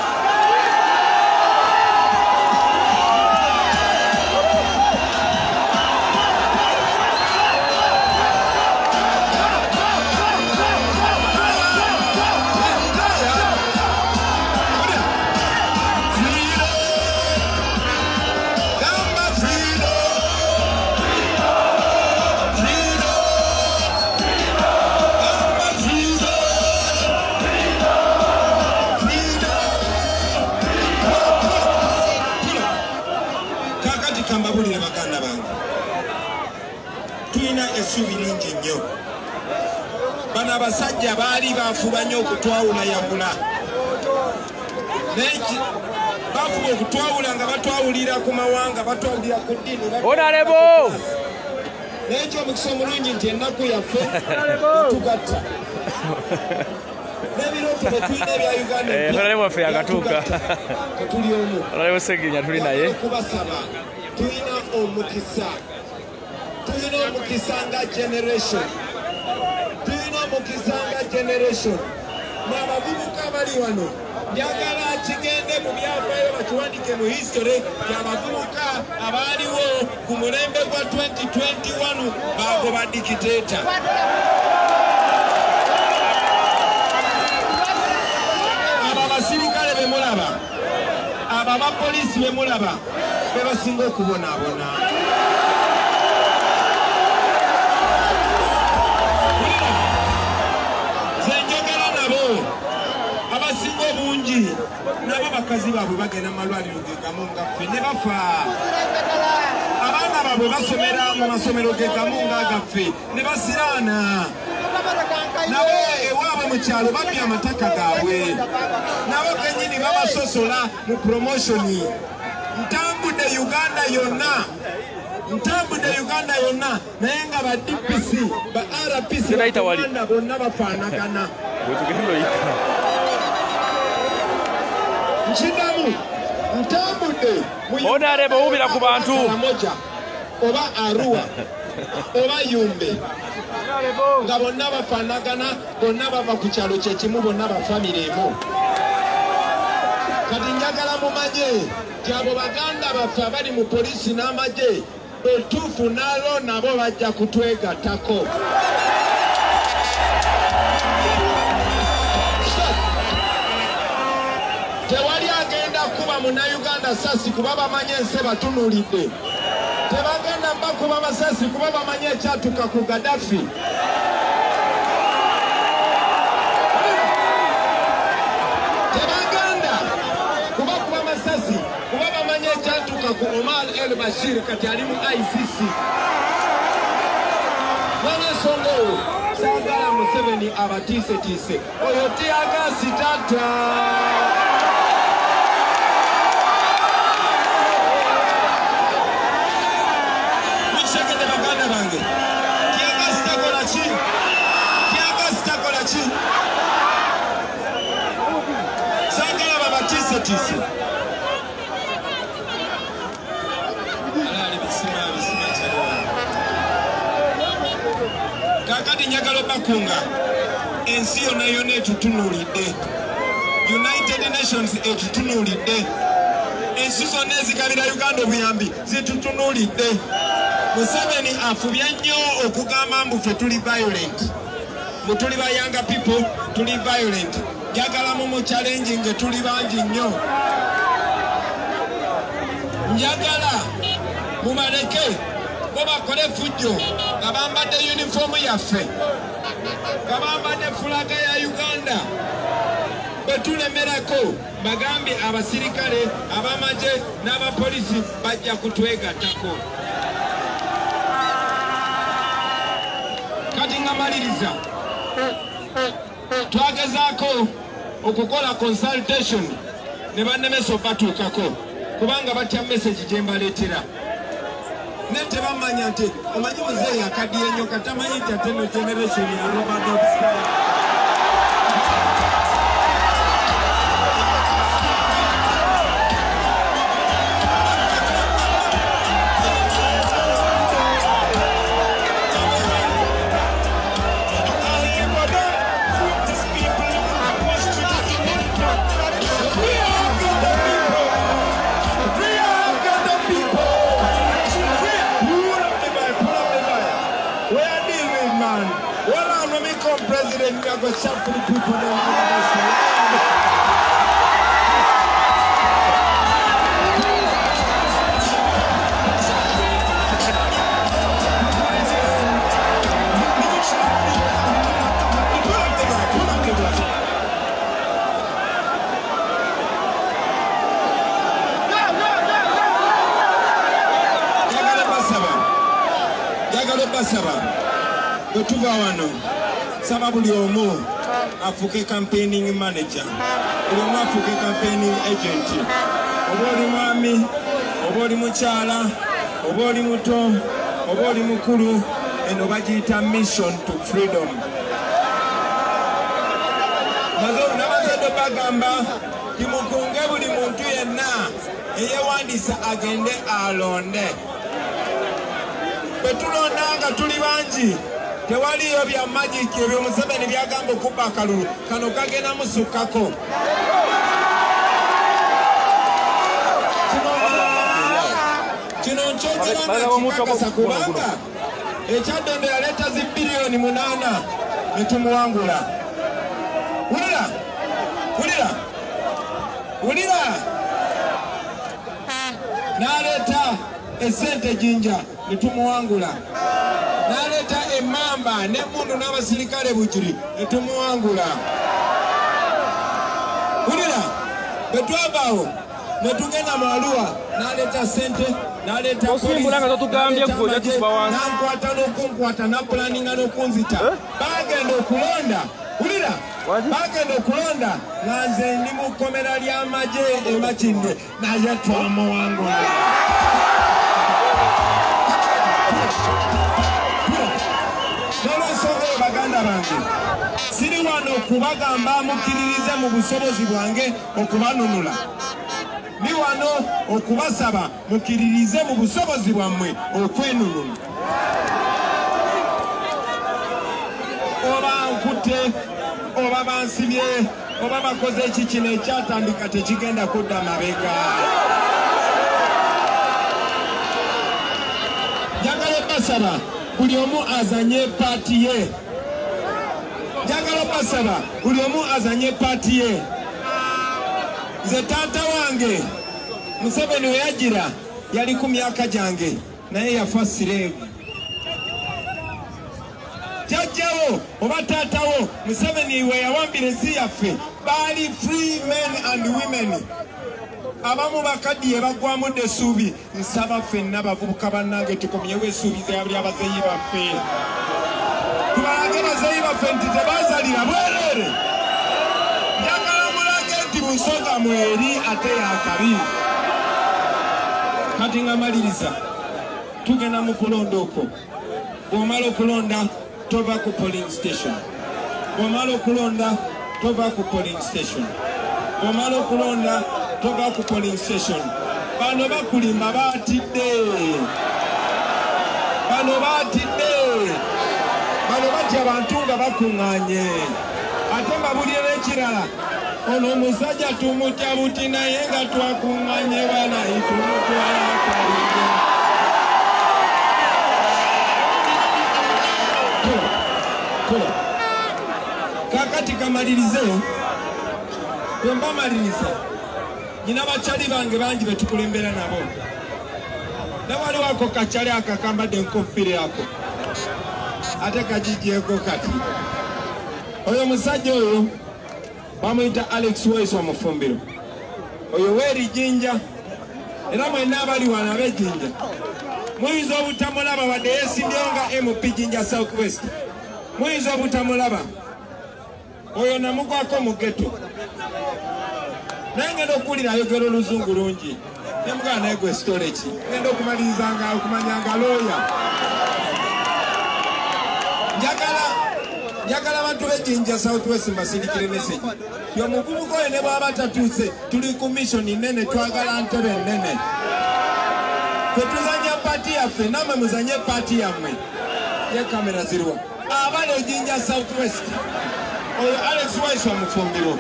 kambabulire baganda bange tulina essuubi lingi nnyo bano abasajja baali bafuba nnyo okutwawula yamula naye bafuba okutwawula nga batwawulira ku mawanga batwawulira ku ddiini onalebo naye ekyomukisa omulungi nti ennaku yaffe tugatta n'ebirooto betulina ebya Uganda onalebo waffe yakatuuka tetuli omu onalebo Seginya tuli naye kubasaba tulina omukisa nga generation n'abavubuka abali wano njagala kigende mu byafaayo bakiwandike mu history y'abavubuka abaaliwo ku mulembe gwa 2021 bagoba dikiteeta abo abasirikale be mulaba abo abapoliisi be mulaba be basinga okubonaabona zenjogera nabo abasinga obungi nabo bakazi baabwe bagenda mu malwaliro gegamu nga ffe ne bafa abaana baabwe basomera mu masomero gegamu nga gaffe ne basiraana nabo ewaabwe mu kyalo babya amataka gaabwe nabo kenyini babasosola mu promotioni ntambudde Uganda yonna naye nga ba DPC ba RPC bonna bafaanagana nkidamu ntambudde onalebo wubira ku bantu oba Arua oba Yumbe nga bonna bafaanagana bonna bava ku kyalo kyekimu bonna bafamire emu kati njagala mumanye nti abo baganda baffe abali mu poliisi n'amagye etuufu nalo nabo bajja kutwegattako tewali agenda kuba munnayuganda sasi kuba bamanye ensi batunuulidde tebagenda bakuba basasi kuba bamanye ekyatuka ku Gaddafi tebagenda kuba kuba ku Omar El Bashir kati ali mu ICC. Songo sagala Museveni abatiise oyo tiaga sitata mishekete baganda bange tiaga sitakola chi sagala babatiise alali bisima kakati njagala bakunga ensi yonna etutunuulidde United Nations etutunuulidde ensi zonna ezigabira Uganda obuyambi zitutunuulidde Museveni afubye nnyo okugamba mbu ffe tuli violent mbu tuli ba younger people tuli violent njagala mu challenge tuli bangi nnyo njagala mubaleke bakole fujjo nga bambadde uniformu yaffe nga bambadde fulaga ya Uganda betulemerako bagambye abasirikale abamaje n'abapolisi bajja kutwegattako kati nga maliriza twagezaako okukola consultation ne bannemeso batuukako kubanga batya message gye mbaleetera nete bamanya nti omanyi muzeeyi akaddiye nnyo katamanyi nti ate no generation ya Robert Dobson President, we are going to shout for the people sababu liomo afuke campaigning manager liomo afuke campaigning agent oboli mwami oboli muchala oboli muto oboli mukulu eno bagiyita mission to freedom nabazedo bagamba timukunge buli muntu yenna eyewandisa agende alonde betulondanga tuli bangi tewaliyo bya magic ebyo Museveni byagamba okubba akalulu kano kagenda musukako kino nkyogera kubanga ekyadonde yaleeta zibbiliyoni 8 netumuwangula wulira n'aleeta esente jinja netumuwangula n'aleeta emmamba n'emmundu n'abasirikale bujiri netumuwangula wulira betwavaawo netugenda mu Arua n'aleeta sente n'aleeta n'ankwata n'okunkwata n'apulaninga n'okunzita bagenda okulonda wulira bagenda okulonda nga nze ndi mu kkomera ly'amagye emakinde naye twamuwangula baganda bange siri wano okubagamba mukkiririze mu busobozi bwange okubanunula ni wano okubasaba mukkiririze mu busobozi bwammwe okwenunula oba nkutte oba bansibye oba bakoze eki kino ekyatandika tekigenda kudda mabega njagala basaba buli omu azanye paati ye njagala basaba buli omu azanye paati ye nze taata wange Museveni we yagira yali ku myaka gyange naye yafa sireevu jjajjawo oba taatawo Museveni we yawambira ensi yaffe baali free men and women abamu bakaddiye bagwamu n'essuubi nsaba ffenna bavubuka bannange tukomyewo essuubi ly'abazeeyi baffe tubalage bazeeyi baffe nti tebazalira bwereere njagala mulage nti bunsonga mweri ate yakabi kati nga maliriza tugenda mu kulonda okwo bw'omala okulonda tova ku polling station bw'omala okulonda tova ku polling station bw'omala okulonda tova ku polling station bano bakulimba baatidde bano batya abantu nga bakuŋŋaanye ate mbabulire n'ekirala ono omusajja tumutya buti naye nga twakuŋŋaanye banayi tumutwala akalire kakati kamalirize bwe mbamaliriza nyina bakyali bange bangi betukulembera nabo nawaliwo ako kakyali akakambadde enkofiira ako ate kagigyeko kati oyo musajja oyo bamuyita Alex Wise Omufumbiro oyo weerijinja era mwenna abali wano ab'ejjinja muyinza obutamulaba wadde yeesimbyewo nga MP Jinja South West muyinza obutamulaba oyo namugwako mu ghetto naye ngenda okuwulira ayogera oluzungu lungi nemugana naye gwe storeki ngenda okumaliriza okumanyanga looya njagala abantu b'ejjinja South West mbasindikire message yomuvubuka oyo ne bw'aba tatuuse tuli ku mission nene twagala ntebe nene ffe tuzanya paati yaffe nammwe muzanye paati yammwe ye kamera ziriwa abali ejjinja South West oyo Alex Wise Omufumbiro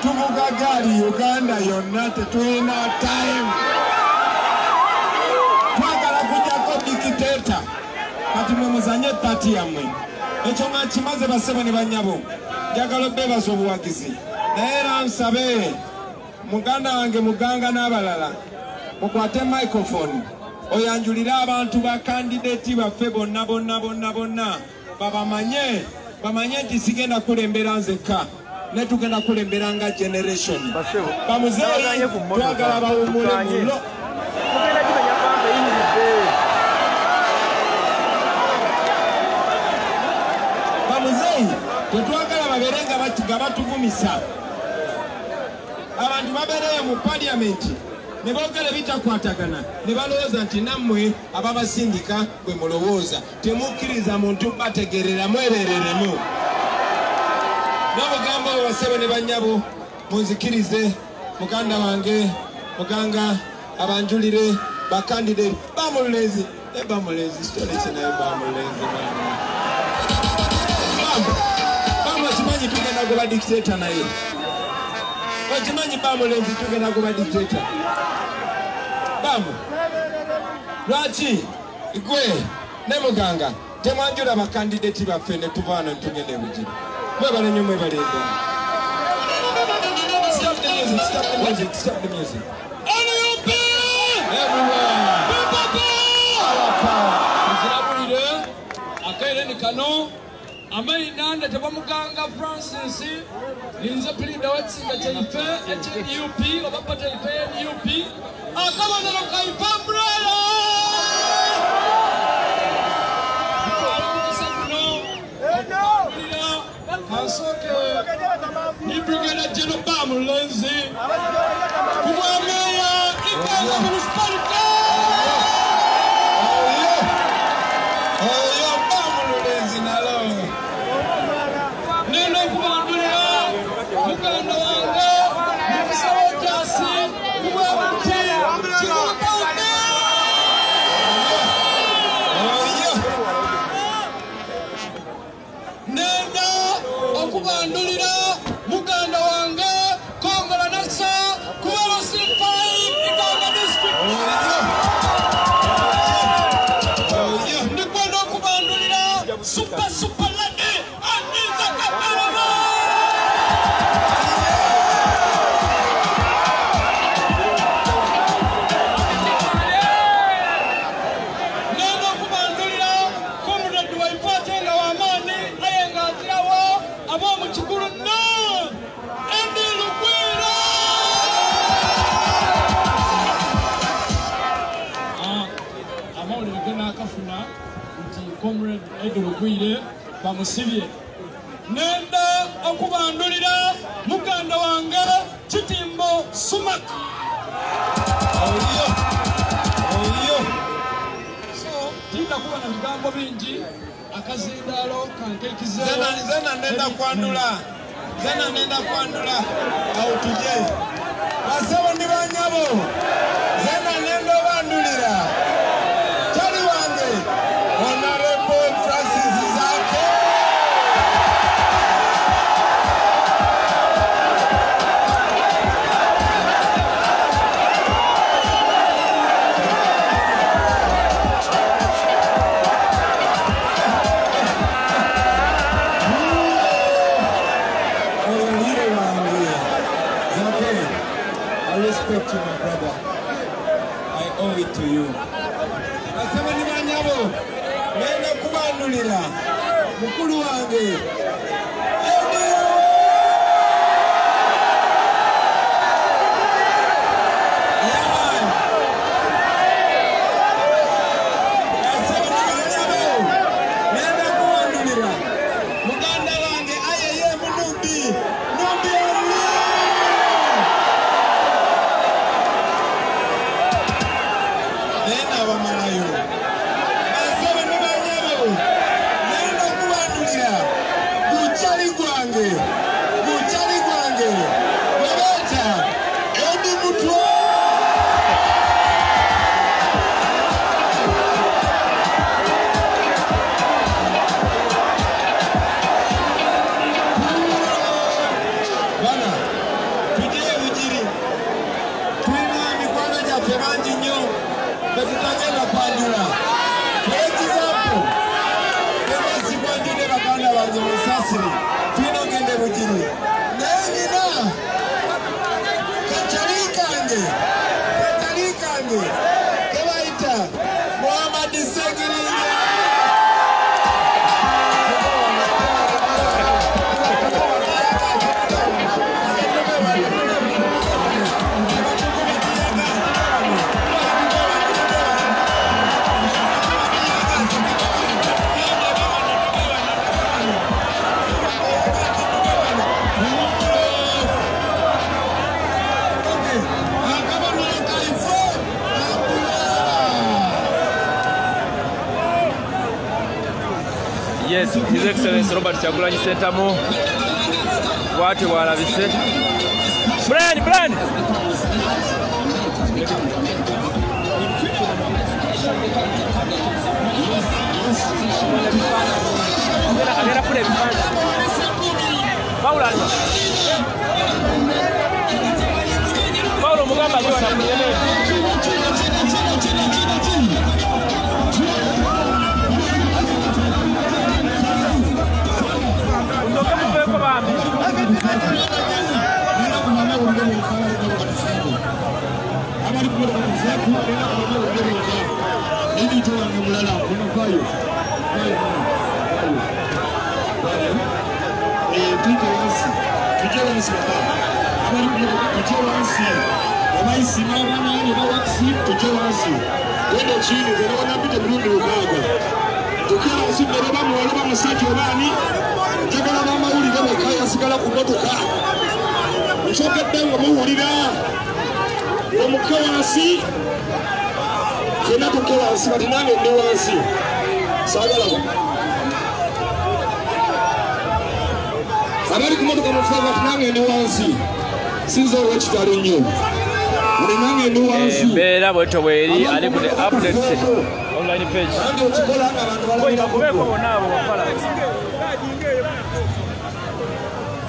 tuvuga gaali Uganda yonna tetulina time twagala kujjako dikiteeta kati mwe muzanye paati yammwe ekyo nga kimaze basebo ne banyabo njagala obeebaza obuwagizi naye era nsabe muganda wange muganga n'abalala mukwate microphone oyanjulire abantu ba kandidati baffe bonna bamanye nti sigenda kulembera nzekka ne tugenda kulembera nga generation bamuzeeyi twagala bawumule mulo bamuzeeyi tetwagala babeere nga batuvumisa abantu babeereyo mu paliamenti ne boogera bitakwatagana ne balowooza nti nammwe ababasindika bwe mulowooza temukkiriza muntu bategerera mwereereremu n'obugamba obwo basebo ne bannyabo munzikirize muganda wange muganga abanjulire bakandidate bamulenzi storeki naye bamulenzi bamba kimanyi tugenda goba dictator naye okimanyi bamulenzi tugenda goba dictator bamu lwaki gwe ne muganga temwanjula bakandidati baffe ne tuvaano ntugenda ebugiri mwebale nnyo mwebalende stop the music NUP everywhere nzirabulire akaire ni kano amainanda tebamuganga Francis ninze pulinda w'ekisinga kyaife ekya-NUP oba pata yaife ya-NUP akabonero kaife umbrella alumukisa kuno okuwulira kasooke ni Brigadier General Bamulenzi kubwameeya Iganza municipality oyo Bamulenzi nalo neno kubandulira muganda wange mukusaba jasi kubwamuti kikulukambe Comrade Edward Gwire bamusibye. Nenda okubandulira muganda wange Kitimbo Sumak. So tinda kuba na bigambo bingi akazindalo kankekize. Zena nenda kwandula au tuje. Basabo ndi banyabo. Zena nenda bandulira. Chali wange Honorable Francis Zake. I respect you, my brother. I owe it to you. Nasema ni banyabo. Nenda kubandulira. Mukulu wange. Yes, His Excellency Robert Kyagulanyi Ssentamu. What you are saying? Brian! Paulo Mugamba ndio anakueleza. Omukawansi kena tukawansi kati nange ndi wansi saagala abali ku motoka mufuka kati nange ndi wansi sinza olwekitalo nnyo buli nange ndi wansi embeera bwetyo bweri ali ku the updates online page andi okikola nga abantu balabeko bonna abo bafala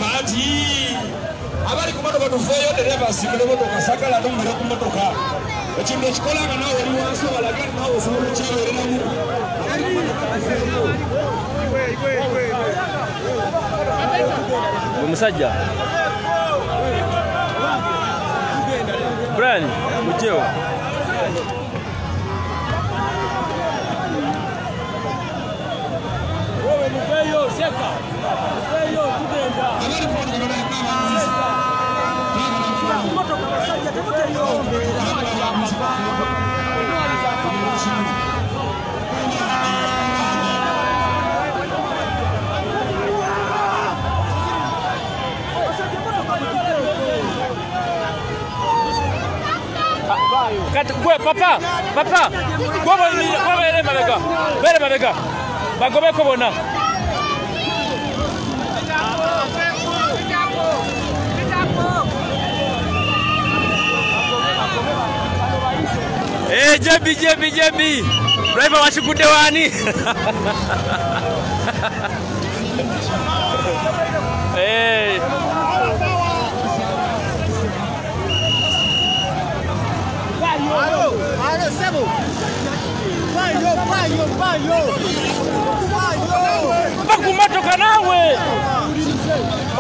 bati abali ku motoka tufeeyo dereva asimule motoka sagala tumire ku motoka ekintu ekikolanga nawe oli wansi obalagala nawe osobola okyewereramu omusajja Brian mujeo wewe mufeyo seka mufeyo tugenda abali ku motoka basajja temuteyo Kati gwe papa. Gwe bere mabega. Bagobeko bona. Jebi. Driver washikude wani. Hey. Allo, Sebo. Bayo. Bakumatoka nawe.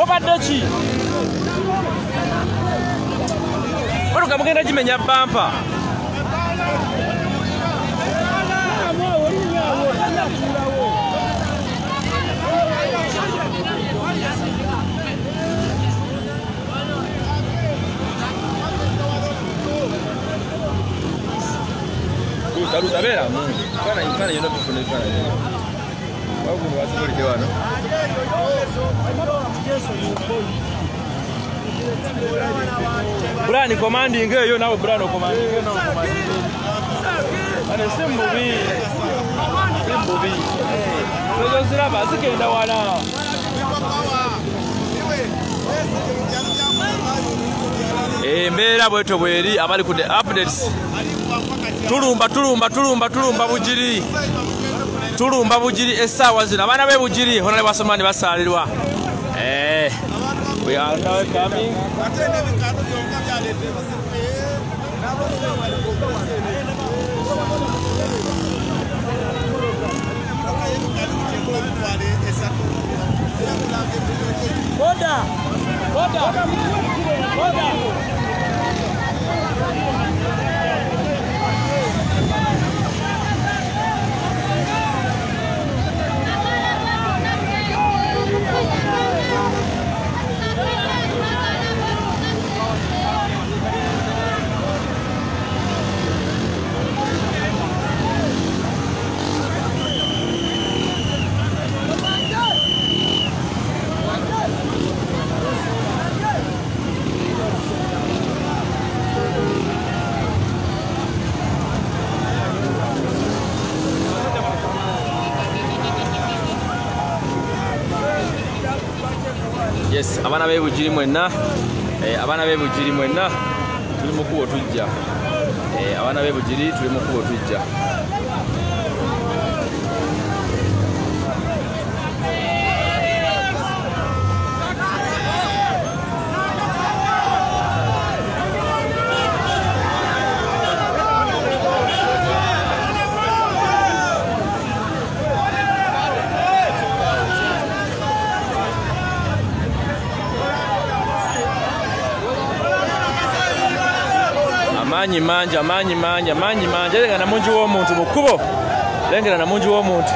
Obadechi. Baruka mugenda jimenya bampa. Saluda vera, Kana yendo kufuna ifana. Wako wazuri kiwana. Brani commanding yo nawe Brano commanding yo nawe commanding. Ana simbubi. Wewe ziraba zikenda wala. Mbera bweto bweri abali ku the updates. Tulumba bujiri esawa zina bana be bujiri honale basomani basalirwa. We are now coming. Yes, abana be bujiri mwenna. Abana be bujiri mwenna tuli mukubo tujja. Abana be bujiri tuli mukubo tujja. Amanyi manja lenga na munju w'omuntu mukubo lengera na munju w'omuntu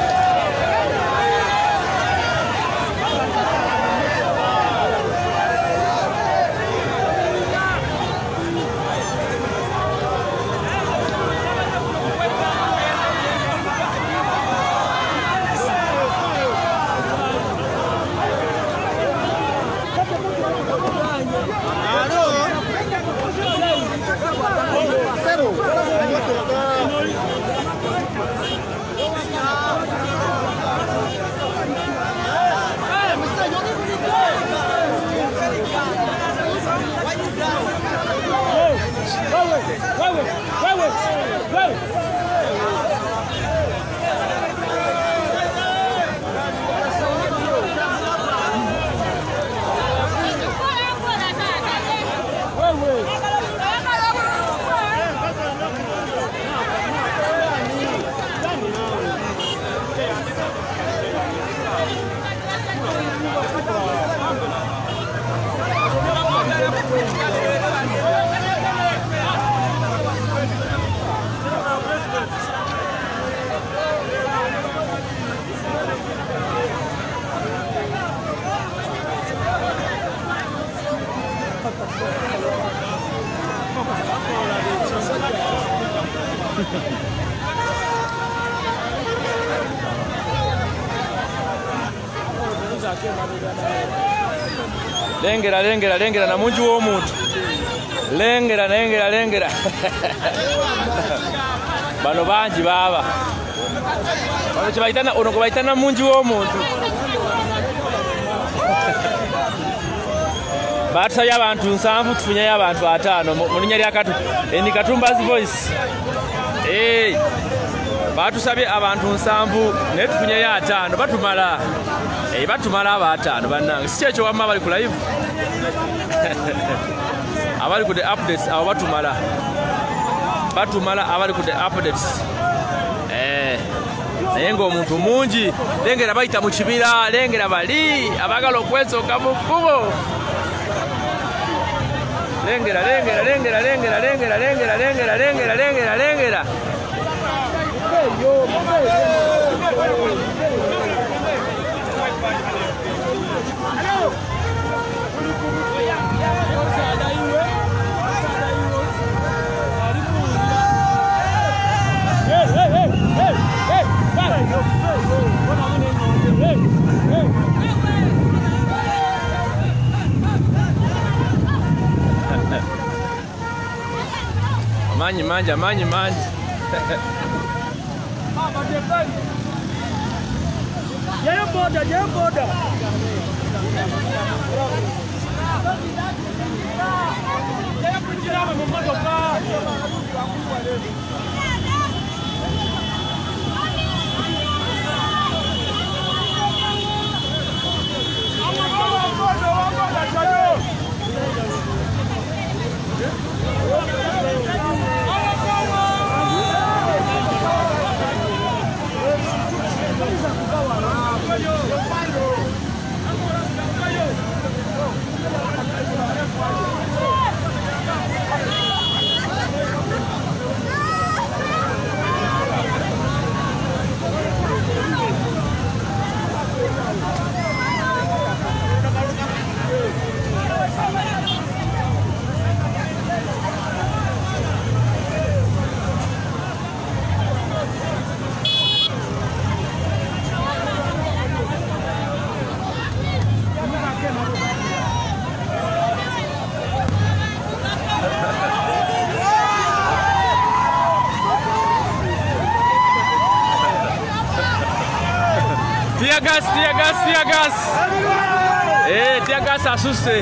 Lengera na munju w'omuntu lengera. Bano banji baba. Bano chibaitana ono kubaitana munji w'omuntu. Batusabye abantu 7 tufunyeyo abantu 5 mu linnya lya Eni Katumba's Voice. Batusabye abantu 7 ne tufunyeyo 5 batumala. Batumala aba 5 bannange. Si ekyo wamma bali ku live. Abali ku the updates abo batumala. Abali ku the updates. Naye ng'omuntu mungi lengera bayita mu kibira lengera bali abagala okwesooka mu kkubo. Lengera. Amanyi. Yeah, border. Tear gas. Tear gas asuste.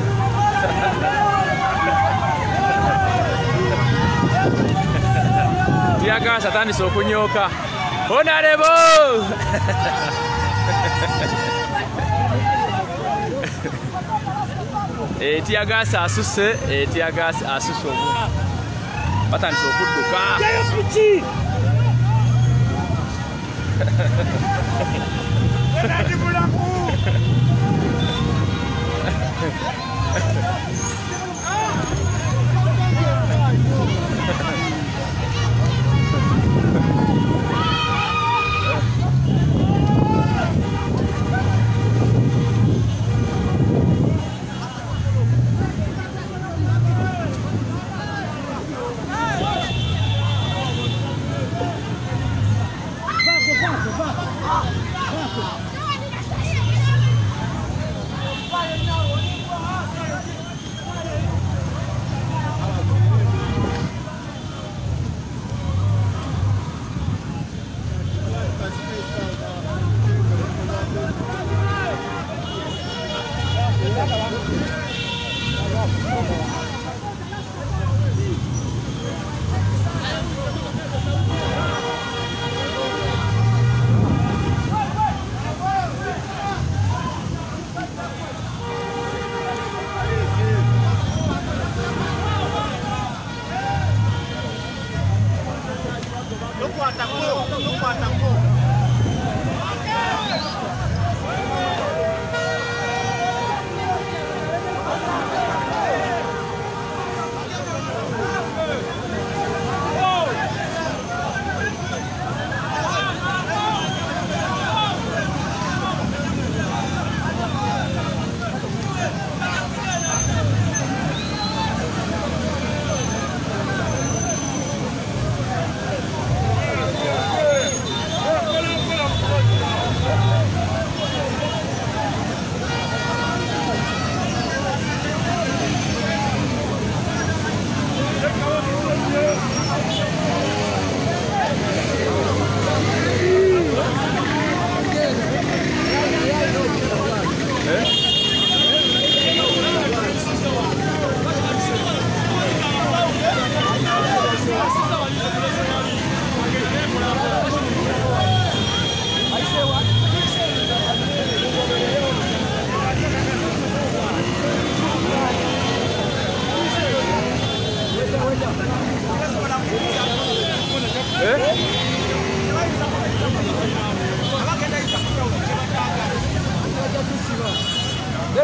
Tear gas atandise okunyoka. Honorable. Tear gas asuste. Batandise okudduka.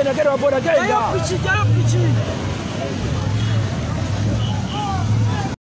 Genda boda genda. Pichi.